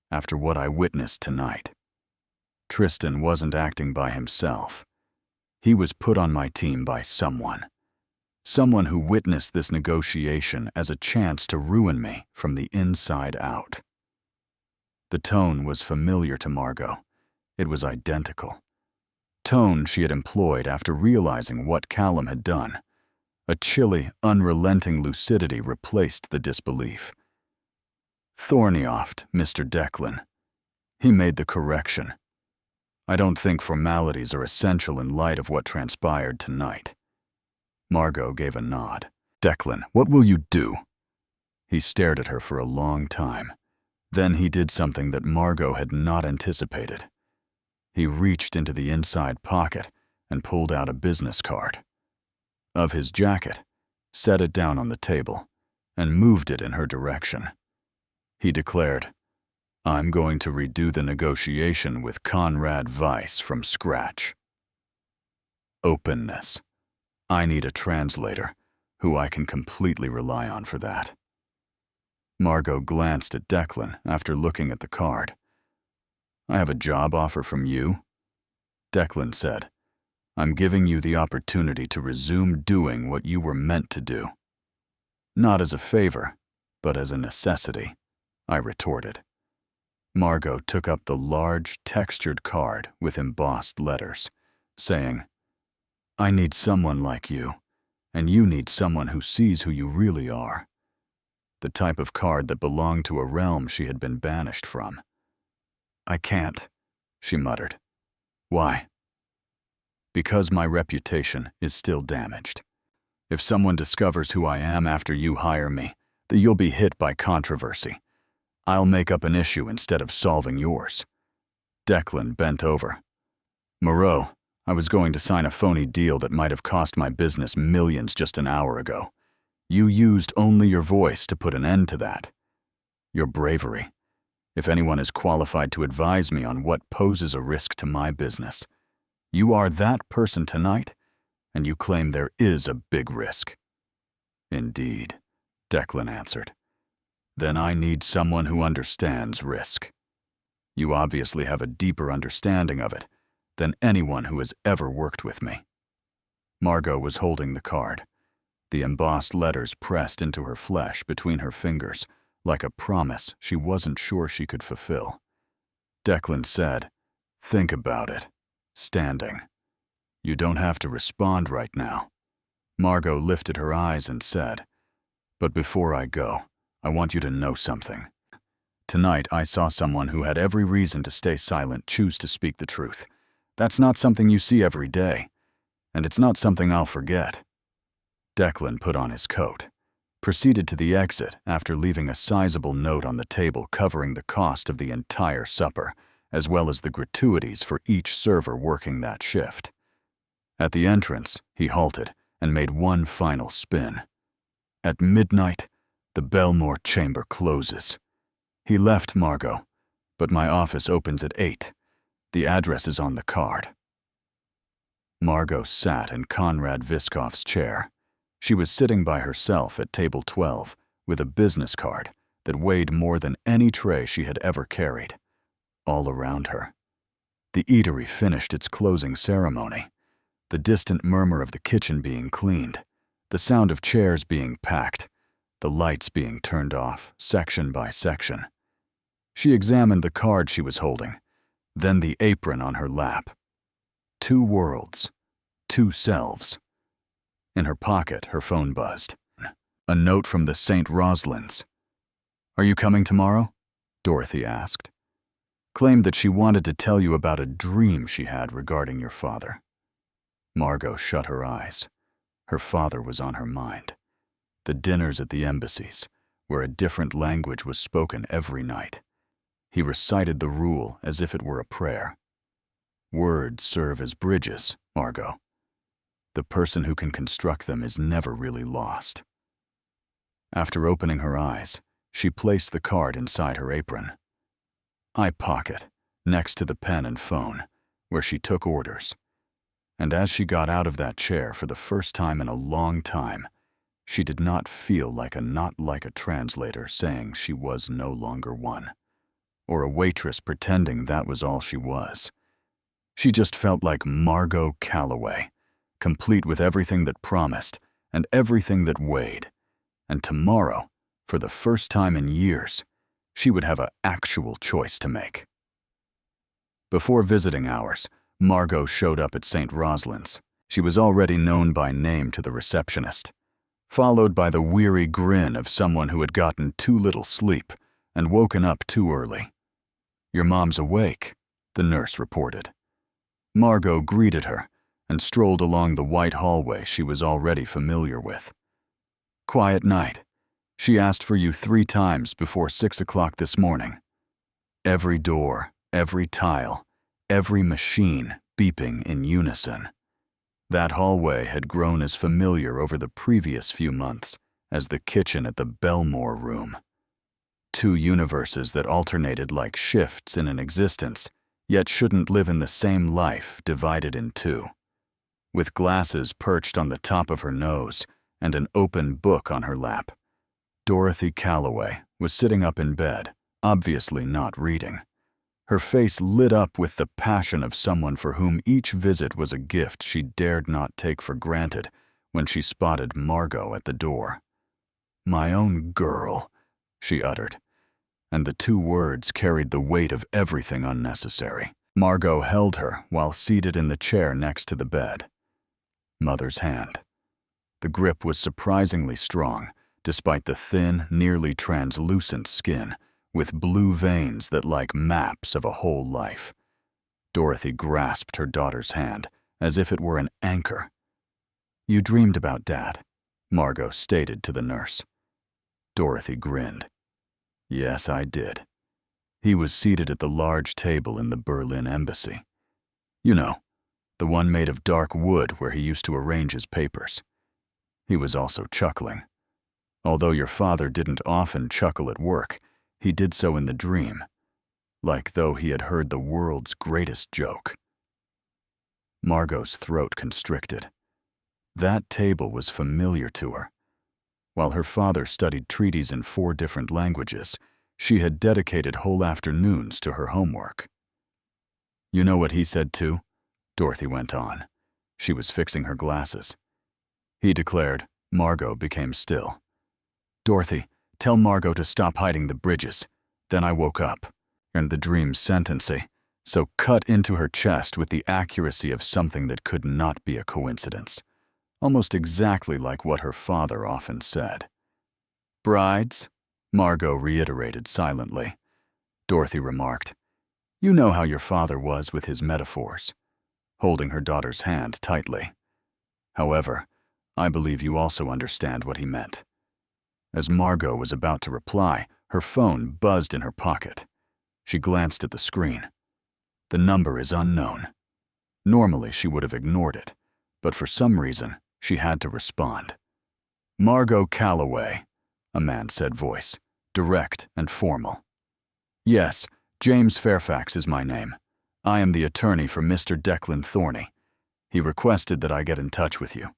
after what I witnessed tonight, Tristan wasn't acting by himself. He was put on my team by someone. Someone who witnessed this negotiation as a chance to ruin me from the inside out." The tone was familiar to Margot. It was identical. Tone she had employed after realizing what Callum had done. A chilly, unrelenting lucidity replaced the disbelief. "Thornioft, Mr. Declan." He made the correction. "I don't think formalities are essential in light of what transpired tonight." Margot gave a nod. "Declan, what will you do?" He stared at her for a long time. Then he did something that Margot had not anticipated. He reached into the inside pocket and pulled out a business card. Of his jacket, set it down on the table, and moved it in her direction. He declared, "I'm going to redo the negotiation with Conrad Weiss from scratch. Openness. I need a translator who I can completely rely on for that." Margot glanced at Declan after looking at the card. "I have a job offer from you." Declan said, "I'm giving you the opportunity to resume doing what you were meant to do." "Not as a favor, but as a necessity," I retorted. Margot took up the large, textured card with embossed letters, saying, "I need someone like you, and you need someone who sees who you really are." The type of card that belonged to a realm she had been banished from. "I can't," she muttered. "Why?" "Because my reputation is still damaged. If someone discovers who I am after you hire me, then you'll be hit by controversy. I'll make up an issue instead of solving yours." Declan bent over. "Moreau, I was going to sign a phony deal that might have cost my business millions just an hour ago. You used only your voice to put an end to that. Your bravery. If anyone is qualified to advise me on what poses a risk to my business, you are that person tonight, and you claim there is a big risk." "Indeed," Declan answered. "Then I need someone who understands risk. You obviously have a deeper understanding of it than anyone who has ever worked with me." Margot was holding the card, the embossed letters pressed into her flesh between her fingers, like a promise she wasn't sure she could fulfill. Declan said, "Think about it," standing. "You don't have to respond right now." Margot lifted her eyes and said, "But before I go, I want you to know something. Tonight I saw someone who had every reason to stay silent choose to speak the truth. That's not something you see every day, and it's not something I'll forget." Declan put on his coat. proceeded to the exit after leaving a sizable note on the table covering the cost of the entire supper, as well as the gratuities for each server working that shift. At the entrance, he halted and made one final spin. At midnight, the Belmore chamber closes. He left Margot, but my office opens at 8. The address is on the card. Margot sat in Conrad Viskov's chair. She was sitting by herself at table 12 with a business card that weighed more than any tray she had ever carried. All around her, the eatery finished its closing ceremony, the distant murmur of the kitchen being cleaned, the sound of chairs being packed, the lights being turned off section by section. She examined the card she was holding, then the apron on her lap. 2 worlds, 2 selves. In her pocket, her phone buzzed. A note from the St. Roslins. "Are you coming tomorrow?" Dorothy asked. Claimed that she wanted to tell you about a dream she had regarding your father. Margot shut her eyes. Her father was on her mind. The dinners at the embassies, where a different language was spoken every night. He recited the rule as if it were a prayer. Words serve as bridges, Margot. The person who can construct them is never really lost. After opening her eyes, she placed the card inside her apron. Eye pocket, next to the pen and phone, where she took orders. And as she got out of that chair for the first time in a long time, she did not feel like a not like a translator saying she was no longer one, or a waitress pretending that was all she was. She just felt like Margot Calloway, complete with everything that promised and everything that weighed. And tomorrow, for the first time in years, she would have an actual choice to make. Before visiting hours, Margot showed up at St. Roslins. She was already known by name to the receptionist, followed by the weary grin of someone who had gotten too little sleep and woken up too early. "Your mom's awake," the nurse reported. Margot greeted her and strolled along the white hallway she was already familiar with. "Quiet night. She asked for you 3 times before 6 o'clock this morning. Every door, every tile, every machine beeping in unison. That hallway had grown as familiar over the previous few months as the kitchen at the Belmore room. 2 universes that alternated like shifts in an existence, yet shouldn't live in the same life divided in 2. With glasses perched on the top of her nose and an open book on her lap, Dorothy Calloway was sitting up in bed, obviously not reading. Her face lit up with the passion of someone for whom each visit was a gift she dared not take for granted when she spotted Margot at the door. "My own girl," she uttered, and the 2 words carried the weight of everything unnecessary. Margot held her while seated in the chair next to the bed. Mother's hand. The grip was surprisingly strong, despite the thin, nearly translucent skin, with blue veins that like maps of a whole life. Dorothy grasped her daughter's hand as if it were an anchor. "You dreamed about Dad," Margot stated to the nurse. Dorothy grinned. "Yes, I did. He was seated at the large table in the Berlin embassy. You know, the one made of dark wood where he used to arrange his papers. He was also chuckling. Although your father didn't often chuckle at work, he did so in the dream, like though he had heard the world's greatest joke." Margot's throat constricted. That table was familiar to her. While her father studied treaties in 4 different languages, she had dedicated whole afternoons to her homework. "You know what he said too?" Dorothy went on. She was fixing her glasses. He declared. Margot became still. "Dorothy, tell Margot to stop hiding the bridges." Then I woke up, and the dream's sentency, so cut into her chest with the accuracy of something that could not be a coincidence, almost exactly like what her father often said. "Brides?" Margot reiterated silently. Dorothy remarked, "You know how your father was with his metaphors," holding her daughter's hand tightly. "However, I believe you also understand what he meant." As Margot was about to reply, her phone buzzed in her pocket. She glanced at the screen. The number is unknown. Normally, she would have ignored it, but for some reason, she had to respond. "Margot Calloway," a man's said voice, direct and formal. "Yes, James Fairfax is my name. I am the attorney for Mr. Declan Thorney. He requested that I get in touch with you."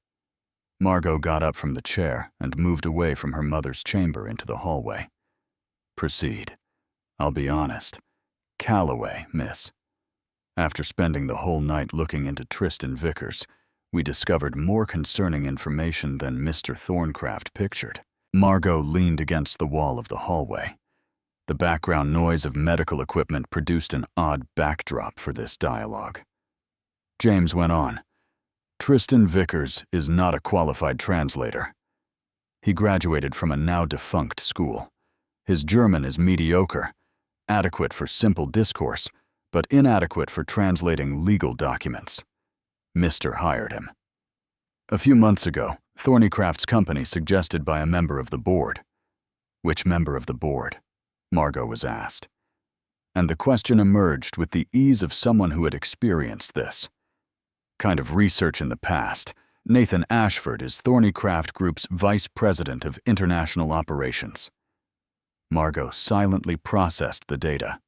Margot got up from the chair and moved away from her mother's chamber into the hallway. "Proceed. I'll be honest. Calloway, miss. After spending the whole night looking into Tristan Vickers, we discovered more concerning information than Mr. Thorncraft pictured." Margot leaned against the wall of the hallway. The background noise of medical equipment produced an odd backdrop for this dialogue. James went on. "Tristan Vickers is not a qualified translator. He graduated from a now-defunct school. His German is mediocre, adequate for simple discourse, but inadequate for translating legal documents. Mr. hired him. A few months ago, Thornycraft's company suggested by a member of the board." "Which member of the board?" Margot was asked. And the question emerged with the ease of someone who had experienced this. "Kind of research in the past. Nathan Ashford is Thornycraft Group's Vice President of International Operations." Margot silently processed the data.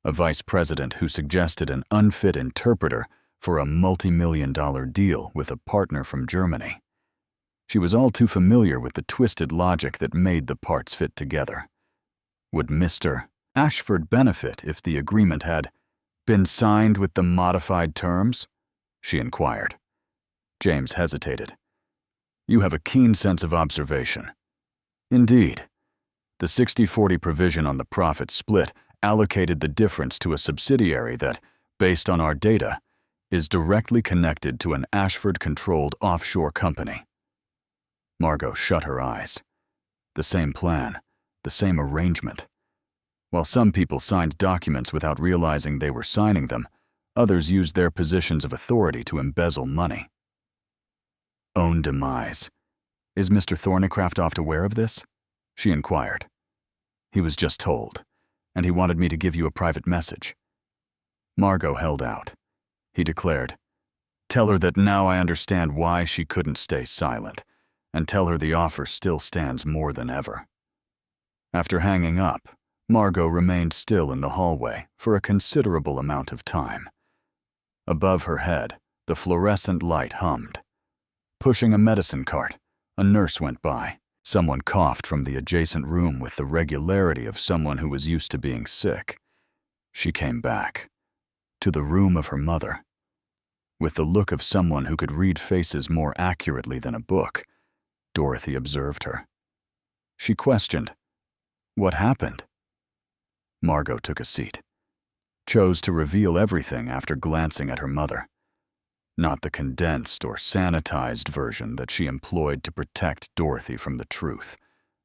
A vice president who suggested an unfit interpreter for a multi-million-dollar deal with a partner from Germany. She was all too familiar with the twisted logic that made the parts fit together. Would Mr. Ashford benefit if the agreement had been signed with the modified terms? She inquired. James hesitated. "You have a keen sense of observation." "Indeed. The 60-40 provision on the profit split allocated the difference to a subsidiary that, based on our data, is directly connected to an Ashford-controlled offshore company." Margot shut her eyes. The same plan, the same arrangement. While some people signed documents without realizing they were signing them, others used their positions of authority to embezzle money. "Own demise. Is Mr. Thornycraft oft aware of this?" she inquired. "He was just told, and he wanted me to give you a private message." Margot held out. He declared, "Tell her that now I understand why she couldn't stay silent, and tell her the offer still stands more than ever." After hanging up, Margot remained still in the hallway for a considerable amount of time. Above her head, the fluorescent light hummed. Pushing a medicine cart, a nurse went by. Someone coughed from the adjacent room with the regularity of someone who was used to being sick. She came back, to the room of her mother. With the look of someone who could read faces more accurately than a book, Dorothy observed her. She questioned, "What happened?" Margot took a seat, chose to reveal everything after glancing at her mother. Not the condensed or sanitized version that she employed to protect Dorothy from the truth.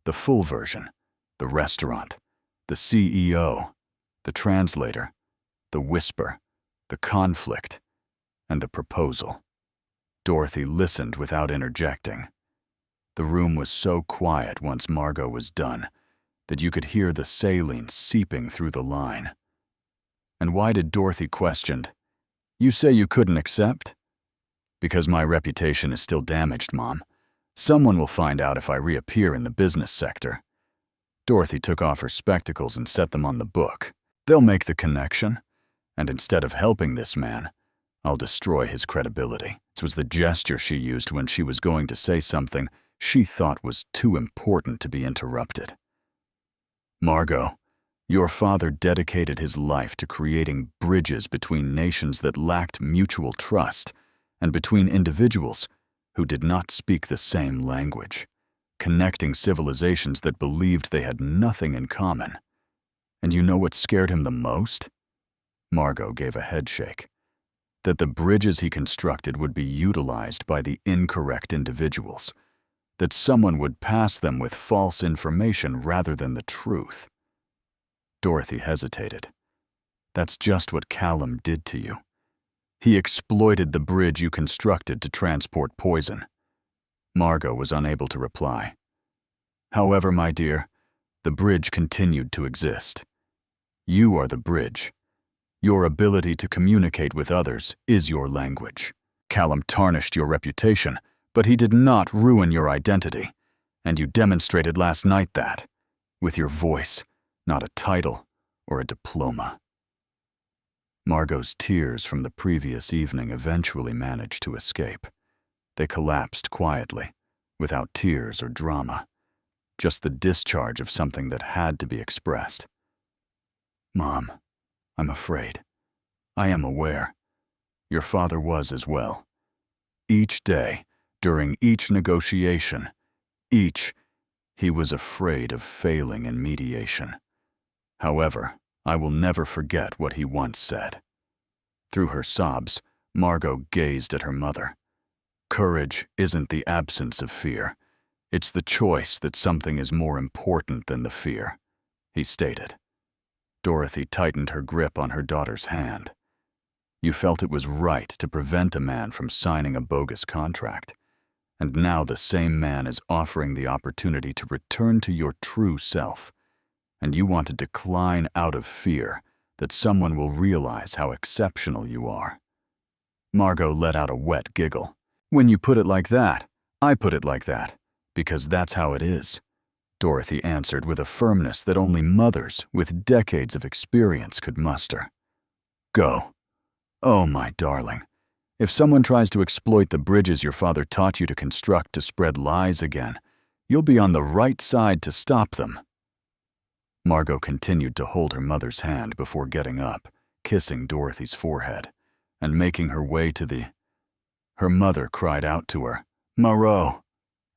The full version, the restaurant, the CEO, the translator, the whisper, the conflict, and the proposal. Dorothy listened without interjecting. The room was so quiet once Margot was done that you could hear the saline seeping through the line. And why did Dorothy question, "You say you couldn't accept?" "Because my reputation is still damaged, Mom. Someone will find out if I reappear in the business sector." Dorothy took off her spectacles and set them on the book. "They'll make the connection, and instead of helping this man, I'll destroy his credibility." This was the gesture she used when she was going to say something she thought was too important to be interrupted. "Margot, your father dedicated his life to creating bridges between nations that lacked mutual trust and between individuals who did not speak the same language, connecting civilizations that believed they had nothing in common. And you know what scared him the most?" Margot gave a headshake. "That the bridges he constructed would be utilized by the incorrect individuals, that someone would pass them with false information rather than the truth." Dorothy hesitated. "That's just what Callum did to you. He exploited the bridge you constructed to transport poison." Margot was unable to reply. However, my dear, the bridge continued to exist. You are the bridge. Your ability to communicate with others is your language. Callum tarnished your reputation, but he did not ruin your identity, and you demonstrated last night that, with your voice, not a title or a diploma. Margot's tears from the previous evening eventually managed to escape. They collapsed quietly, without tears or drama, just the discharge of something that had to be expressed. Mom, I'm afraid. I am aware. Your father was as well. Each day, during each negotiation, he was afraid of failing in mediation. However, I will never forget what he once said. Through her sobs, Margot gazed at her mother. Courage isn't the absence of fear. It's the choice that something is more important than the fear, he stated. Dorothy tightened her grip on her daughter's hand. You felt it was right to prevent a man from signing a bogus contract. And now the same man is offering the opportunity to return to your true self. And you want to decline out of fear that someone will realize how exceptional you are. Margot let out a wet giggle. When you put it like that, I put it like that, because that's how it is, Dorothy answered with a firmness that only mothers with decades of experience could muster. Go. Oh, my darling. If someone tries to exploit the bridges your father taught you to construct to spread lies again, you'll be on the right side to stop them. Margot continued to hold her mother's hand before getting up, kissing Dorothy's forehead, and making her way to the... Her mother cried out to her, Margot,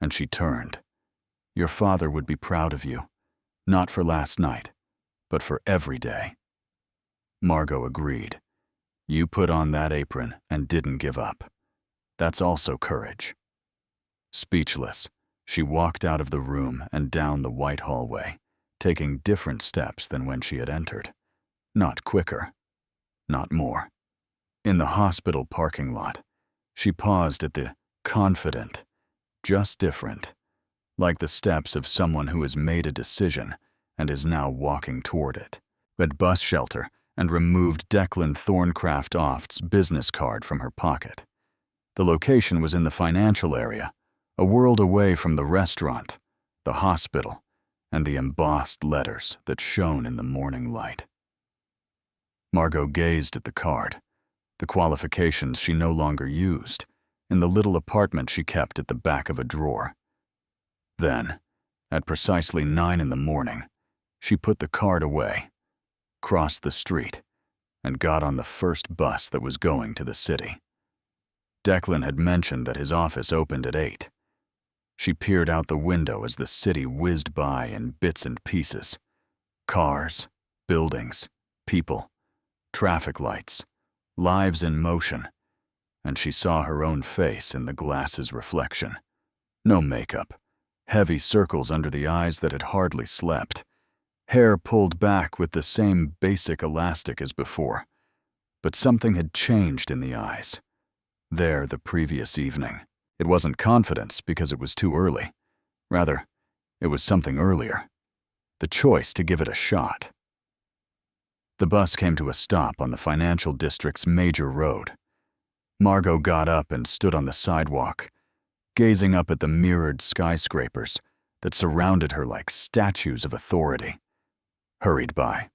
and she turned. Your father would be proud of you, not for last night, but for every day. Margot agreed. You put on that apron and didn't give up. That's also courage. Speechless, she walked out of the room and down the white hallway, taking different steps than when she had entered. Not quicker, not more. In the hospital parking lot, she paused at the confident, just different, like the steps of someone who has made a decision and is now walking toward it. At bus shelter, and removed Declan Thorncraft-Oft's business card from her pocket. The location was in the financial area, a world away from the restaurant, the hospital, and the embossed letters that shone in the morning light. Margot gazed at the card, the qualifications she no longer used, in the little apartment she kept at the back of a drawer. Then, at precisely 9 a.m, she put the card away, crossed the street, and got on the first bus that was going to the city. Declan had mentioned that his office opened at 8. She peered out the window as the city whizzed by in bits and pieces. Cars, buildings, people, traffic lights, lives in motion, and she saw her own face in the glass's reflection. No makeup, heavy circles under the eyes that had hardly slept, hair pulled back with the same basic elastic as before. But something had changed in the eyes. There the previous evening. It wasn't confidence because it was too early. Rather, it was something earlier. The choice to give it a shot. The bus came to a stop on the financial district's major road. Margot got up and stood on the sidewalk, gazing up at the mirrored skyscrapers that surrounded her like statues of authority. Hurried by.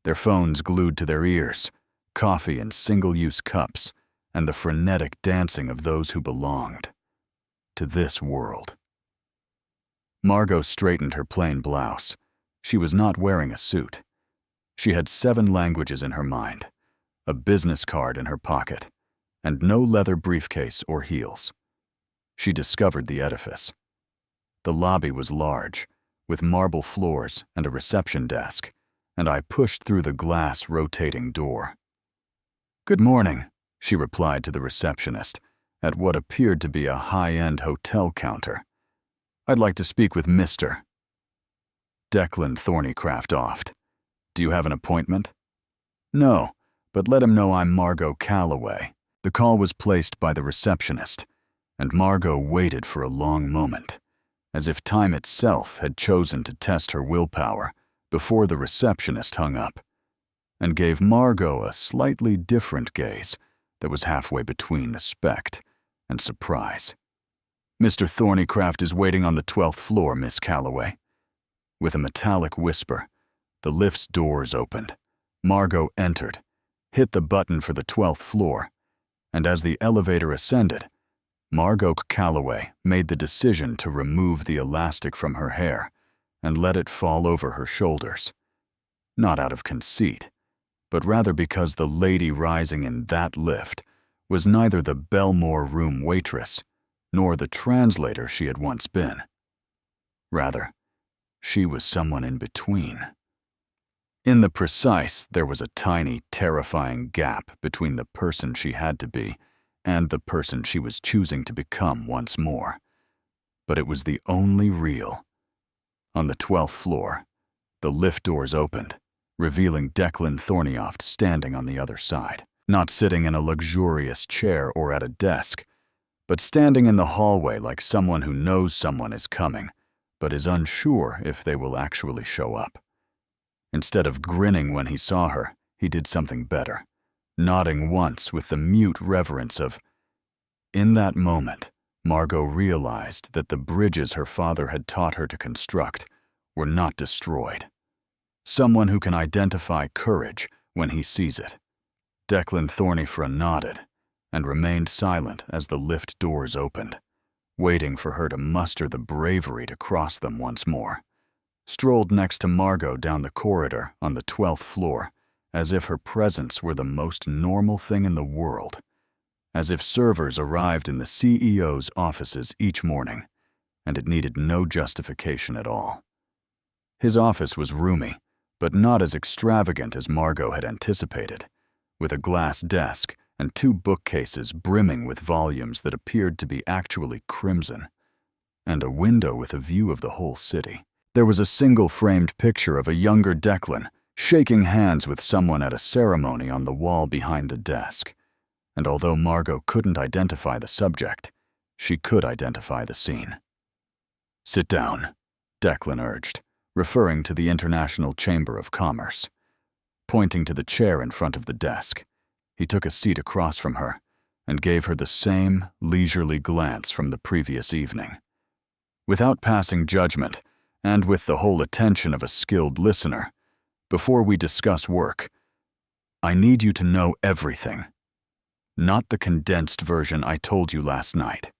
Their phones glued to their ears, coffee in single-use cups, and the frenetic dancing of those who belonged to this world. Margot straightened her plain blouse. She was not wearing a suit. She had 7 languages in her mind, a business card in her pocket, and no leather briefcase or heels. She discovered the edifice. The lobby was large, with marble floors and a reception desk, and I pushed through the glass rotating door. Good morning, she replied to the receptionist at what appeared to be a high-end hotel counter. I'd like to speak with Mr. Declan Thornycraft-Oft. Do you have an appointment? No, but let him know I'm Margot Calloway. The call was placed by the receptionist, and Margot waited for a long moment, as if time itself had chosen to test her willpower before the receptionist hung up, and gave Margot a slightly different gaze that was halfway between respect and surprise. "Mr. Thornycraft is waiting on the 12th floor, Miss Calloway." With a metallic whisper, the lift's doors opened. Margot entered, hit the button for the 12th floor, and as the elevator ascended, Margot Calloway made the decision to remove the elastic from her hair and let it fall over her shoulders. Not out of conceit, but rather because the lady rising in that lift was neither the Belmore room waitress nor the translator she had once been. Rather, she was someone in between. In the precise, there was a tiny, terrifying gap between the person she had to be and the person she was choosing to become once more. But it was the only real. On the 12th floor, the lift doors opened, revealing Declan Thornyoft standing on the other side, not sitting in a luxurious chair or at a desk, but standing in the hallway like someone who knows someone is coming, but is unsure if they will actually show up. Instead of grinning when he saw her, he did something better, nodding once with the mute reverence of... In that moment, Margot realized that the bridges her father had taught her to construct were not destroyed. Someone who can identify courage when he sees it. Declan Thornyfra nodded and remained silent as the lift doors opened, waiting for her to muster the bravery to cross them once more. Strolled next to Margot down the corridor on the 12th floor, as if her presence were the most normal thing in the world, as if servers arrived in the CEO's offices each morning, and it needed no justification at all. His office was roomy, but not as extravagant as Margot had anticipated, with a glass desk and 2 bookcases brimming with volumes that appeared to be actually crimson, and a window with a view of the whole city. There was a single framed picture of a younger Declan shaking hands with someone at a ceremony on the wall behind the desk, and although Margot couldn't identify the subject, she could identify the scene. "Sit down," Declan urged, referring to the International Chamber of Commerce. Pointing to the chair in front of the desk, he took a seat across from her and gave her the same leisurely glance from the previous evening. Without passing judgment, and with the whole attention of a skilled listener, "Before we discuss work, I need you to know everything. Not the condensed version I told you last night.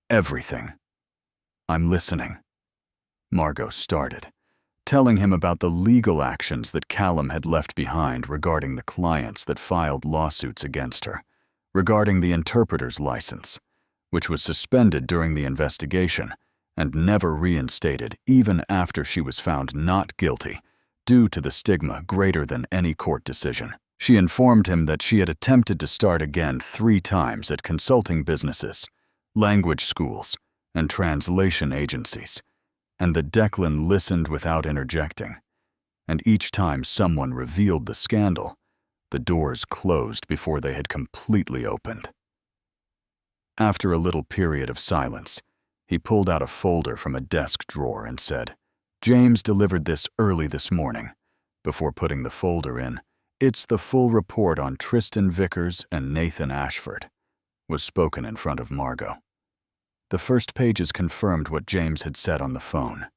Everything. I'm listening." Margot started, telling him about the legal actions that Callum had left behind regarding the clients that filed lawsuits against her, regarding the interpreter's license, which was suspended during the investigation and never reinstated even after she was found not guilty due to the stigma greater than any court decision. She informed him that she had attempted to start again 3 times at consulting businesses, language schools, and translation agencies, and that Declan listened without interjecting, and each time someone revealed the scandal, the doors closed before they had completely opened. After a little period of silence, he pulled out a folder from a desk drawer and said, "James delivered this early this morning," before putting the folder in. "It's the full report on Tristan Vickers and Nathan Ashford," was spoken in front of Margot. "The first pages confirmed what James had said on the phone,"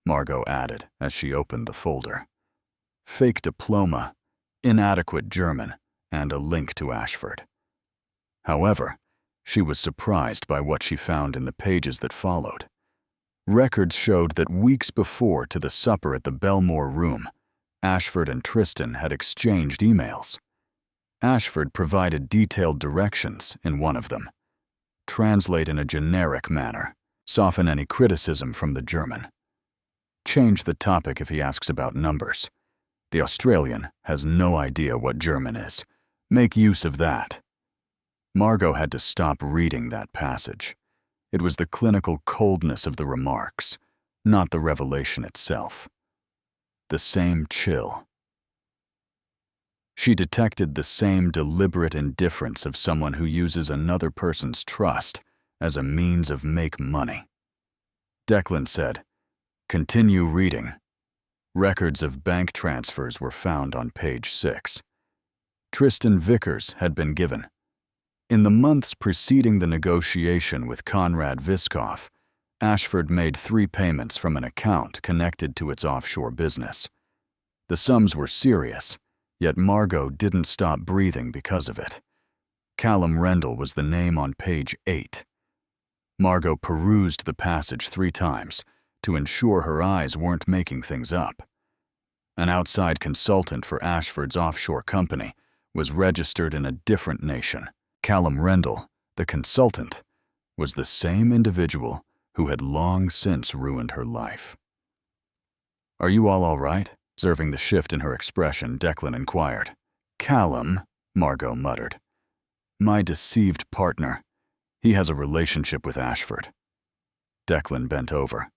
Margot added as she opened the folder. "Fake diploma, inadequate German, and a link to Ashford." However, she was surprised by what she found in the pages that followed. Records showed that weeks before to the supper at the Belmore room, Ashford and Tristan had exchanged emails. Ashford provided detailed directions in one of them. Translate in a generic manner. Soften any criticism from the German. Change the topic if he asks about numbers. The Australian has no idea what German is. Make use of that. Margot had to stop reading that passage. It was the clinical coldness of the remarks, not the revelation itself. The same chill. She detected the same deliberate indifference of someone who uses another person's trust as a means of make money. Declan said, "Continue reading." Records of bank transfers were found on page 6. Tristan Vickers had been given. In the months preceding the negotiation with Conrad Viskoff, Ashford made 3 payments from an account connected to its offshore business. The sums were serious, yet Margot didn't stop breathing because of it. Callum Rendell was the name on page 8. Margot perused the passage 3 times to ensure her eyes weren't making things up. An outside consultant for Ashford's offshore company was registered in a different nation. Callum Rendell, the consultant, was the same individual who had long since ruined her life. "Are you all right?" Observing the shift in her expression, Declan inquired. "Callum," Margot muttered. "My deceived partner. He has a relationship with Ashford." Declan bent over.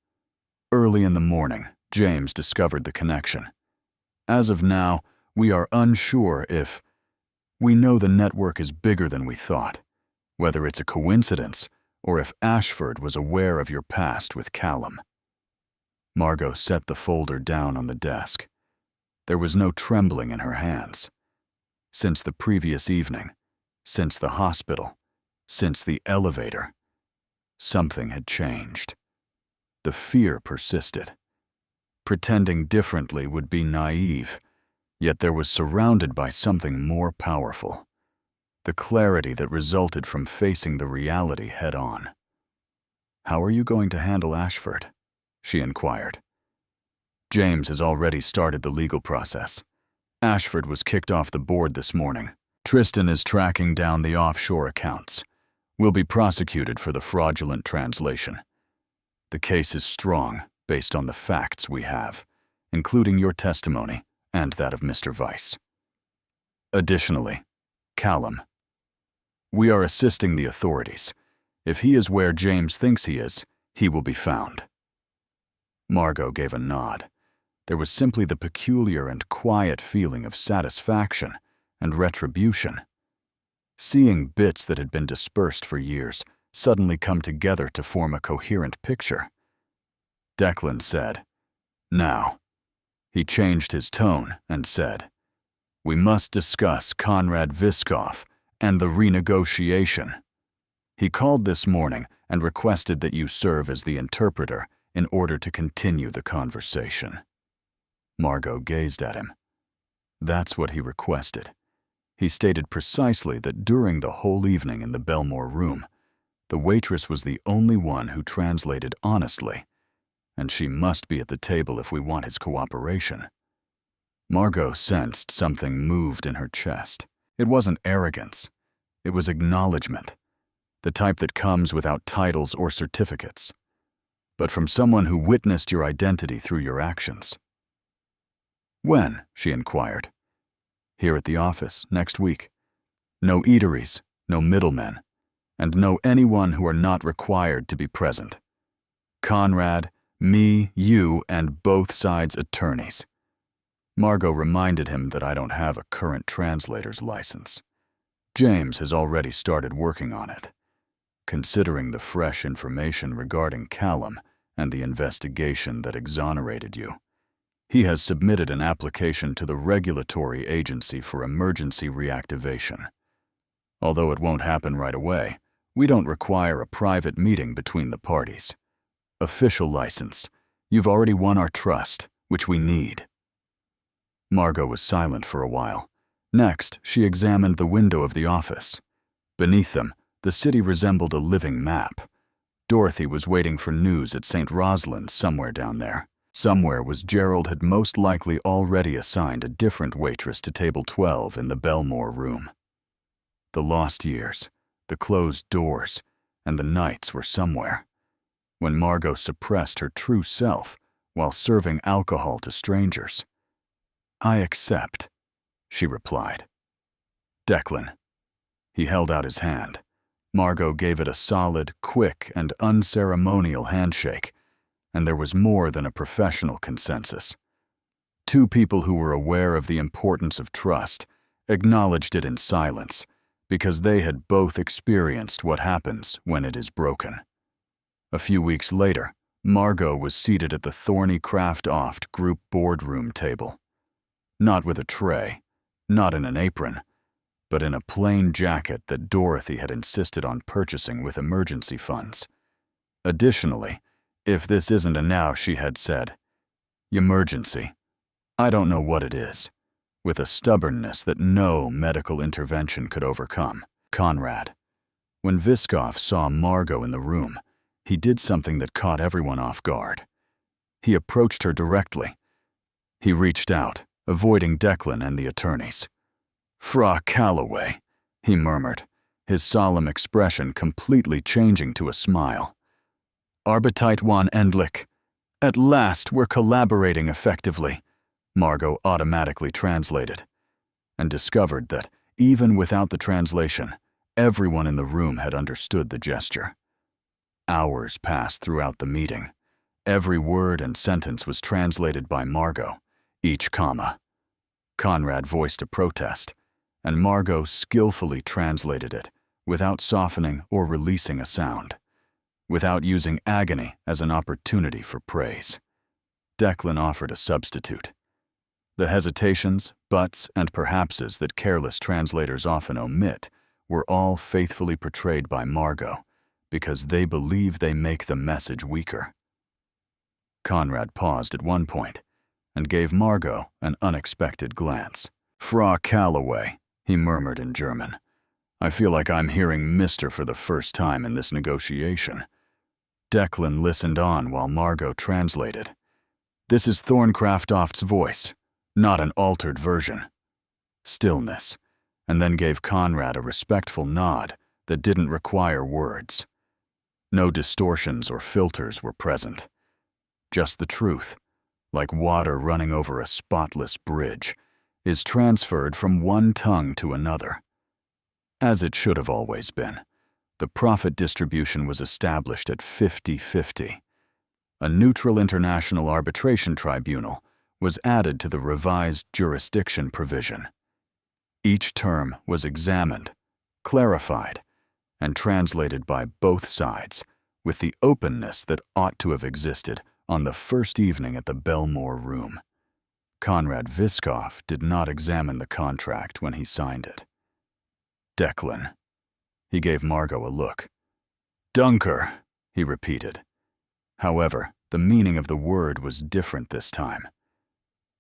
Early in the morning, James discovered the connection. "As of now, we are unsure if... We know the network is bigger than we thought, whether it's a coincidence or if Ashford was aware of your past with Callum." Margot set the folder down on the desk. There was no trembling in her hands. Since the previous evening, since the hospital, since the elevator, something had changed. The fear persisted. Pretending differently would be naive, yet there was surrounded by something more powerful. The clarity that resulted from facing the reality head-on. "How are you going to handle Ashford?" she inquired. "James has already started the legal process. Ashford was kicked off the board this morning. Tristan is tracking down the offshore accounts. We'll be prosecuted for the fraudulent translation. The case is strong based on the facts we have, including your testimony and that of Mr. Weiss. Additionally, Callum. We are assisting the authorities. If he is where James thinks he is, he will be found." Margot gave a nod. There was simply the peculiar and quiet feeling of satisfaction and retribution. Seeing bits that had been dispersed for years suddenly come together to form a coherent picture. Declan said, "Now." He changed his tone and said, "We must discuss Conrad Viskoff and the renegotiation. He called this morning and requested that you serve as the interpreter in order to continue the conversation." Margot gazed at him. That's what he requested. He stated precisely that during the whole evening in the Belmore room, the waitress was the only one who translated honestly, and she must be at the table if we want his cooperation. Margot sensed something moved in her chest. It wasn't arrogance. It was acknowledgement, the type that comes without titles or certificates, but from someone who witnessed your identity through your actions. "When?" she inquired. "Here at the office, next week. No eateries, no middlemen, and no anyone who are not required to be present. Conrad, me, you, and both sides' attorneys." Margot reminded him that I don't have a current translator's license. James has already started working on it. Considering the fresh information regarding Callum and the investigation that exonerated you, he has submitted an application to the regulatory agency for emergency reactivation. Although it won't happen right away, we don't require a private meeting between the parties. Official license. You've already won our trust, which we need. Margot was silent for a while. Next, she examined the window of the office. Beneath them, the city resembled a living map. Dorothy was waiting for news at St. Rosalind somewhere down there. Somewhere was Gerald had most likely already assigned a different waitress to table 12 in the Belmore room. The lost years, the closed doors, and the nights were somewhere. When Margot suppressed her true self while serving alcohol to strangers. "I accept," she replied. "Declan." He held out his hand. Margot gave it a solid, quick, and unceremonial handshake, and there was more than a professional consensus. Two people who were aware of the importance of trust acknowledged it in silence because they had both experienced what happens when it is broken. A few weeks later, Margot was seated at the thorny craft-oft group boardroom table. Not with a tray, not in an apron, but in a plain jacket that Dorothy had insisted on purchasing with emergency funds. Additionally, if this isn't a now, she had said, "Emergency. I don't know what it is," with a stubbornness that no medical intervention could overcome. Conrad. When Viskov saw Margot in the room, he did something that caught everyone off guard. He approached her directly. He reached out, avoiding Declan and the attorneys. "Fra Calloway," he murmured, his solemn expression completely changing to a smile. "Arbitite one Endlich. At last we're collaborating effectively," Margot automatically translated, and discovered that, even without the translation, everyone in the room had understood the gesture. Hours passed throughout the meeting. Every word and sentence was translated by Margot, each comma. Conrad voiced a protest, and Margot skillfully translated it without softening or releasing a sound, without using agony as an opportunity for praise. Declan offered a substitute. The hesitations, buts, and perhapses that careless translators often omit were all faithfully portrayed by Margot because they believe they make the message weaker. Conrad paused at one point and gave Margot an unexpected glance. "Fra Calloway," he murmured in German. "I feel like I'm hearing Mr. for the first time in this negotiation." Declan listened on while Margot translated. "This is Thorncraft-Oft's voice, not an altered version." Stillness, and then gave Conrad a respectful nod that didn't require words. No distortions or filters were present. Just the truth, like water running over a spotless bridge, is transferred from one tongue to another. As it should have always been, the profit distribution was established at 50-50. A neutral international arbitration tribunal was added to the revised jurisdiction provision. Each term was examined, clarified, and translated by both sides with the openness that ought to have existed on the first evening at the Belmore Room. Conrad Viskov did not examine the contract when he signed it. "Declan." He gave Margot a look. "Dunker," he repeated. However, the meaning of the word was different this time.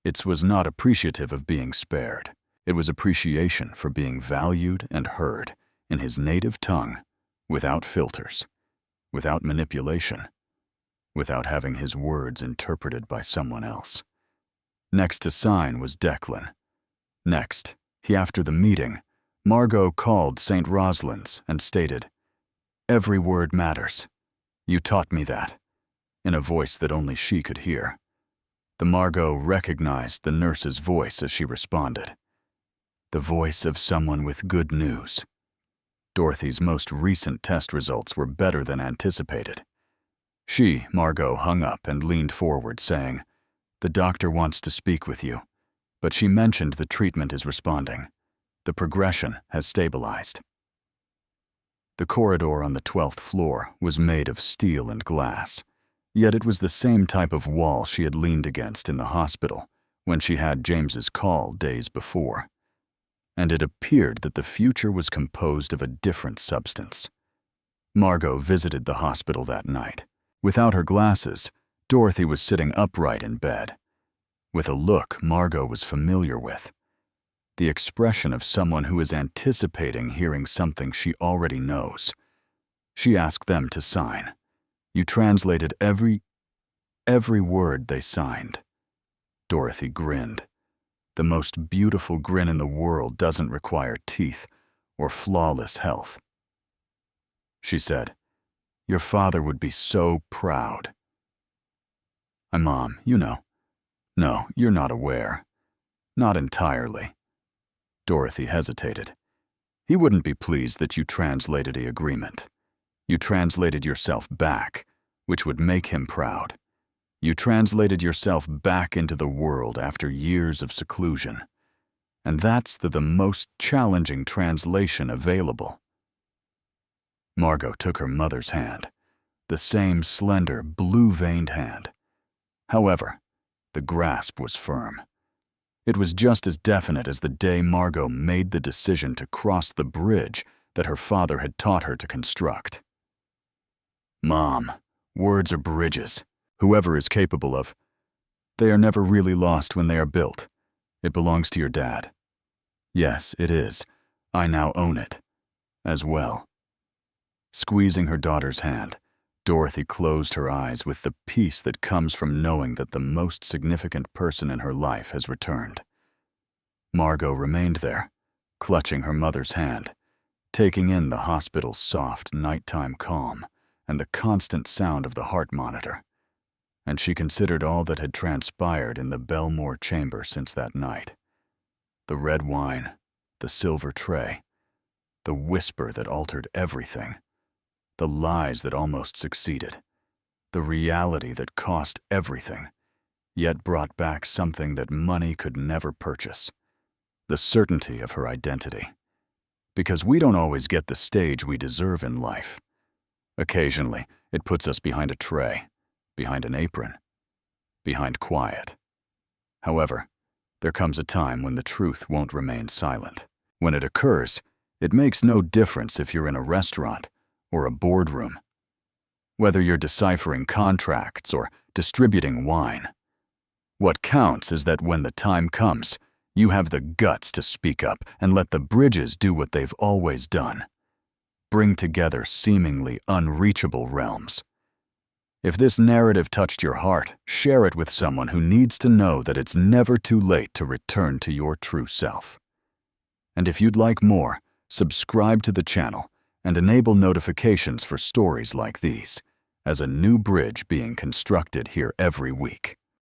It was not appreciative of being spared. It was appreciation for being valued and heard in his native tongue, without filters, without manipulation, without having his words interpreted by someone else. Next to sign was Declan. Next, after the meeting, Margot called St. Rosalind's and stated, "Every word matters. You taught me that," in a voice that only she could hear. The Margot recognized the nurse's voice as she responded. The voice of someone with good news. Dorothy's most recent test results were better than anticipated. Margot, hung up and leaned forward, saying, "The doctor wants to speak with you, but she mentioned the treatment is responding. The progression has stabilized." The corridor on the 12th floor was made of steel and glass, yet it was the same type of wall she had leaned against in the hospital when she had James's call days before. And it appeared that the future was composed of a different substance. Margot visited the hospital that night. Without her glasses, Dorothy was sitting upright in bed, with a look Margot was familiar with. The expression of someone who is anticipating hearing something she already knows. She asked them to sign. You translated every word they signed. Dorothy grinned. The most beautiful grin in the world doesn't require teeth or flawless health. She said, "Your father would be so proud." "Mom, you know." "No, you're not aware. Not entirely." Dorothy hesitated. "He wouldn't be pleased that you translated the agreement. You translated yourself back, which would make him proud. You translated yourself back into the world after years of seclusion. And that's the most challenging translation available." Margot took her mother's hand. the same slender, blue-veined hand. However, the grasp was firm. It was just as definite as the day Margot made the decision to cross the bridge that her father had taught her to construct. Mom, words are bridges. Whoever is capable of. They are never really lost when they are built. It belongs to your dad. Yes, it is. I now own it. As well. Squeezing her daughter's hand, Dorothy closed her eyes with the peace that comes from knowing that the most significant person in her life has returned. Margot remained there, clutching her mother's hand, taking in the hospital's soft nighttime calm and the constant sound of the heart monitor. And she considered all that had transpired in the Belmore chamber since that night. The red wine, the silver tray, the whisper that altered everything, the lies that almost succeeded, the reality that cost everything, yet brought back something that money could never purchase, the certainty of her identity. Because we don't always get the stage we deserve in life. Occasionally, it puts us behind a tray, behind an apron, behind quiet. However, there comes a time when the truth won't remain silent. When it occurs, it makes no difference if you're in a restaurant or a boardroom. Whether you're deciphering contracts or distributing wine. What counts is that when the time comes, you have the guts to speak up and let the bridges do what they've always done. Bring together seemingly unreachable realms. If this narrative touched your heart, share it with someone who needs to know that it's never too late to return to your true self. And if you'd like more, subscribe to the channel and enable notifications for stories like these, as a new bridge being constructed here every week.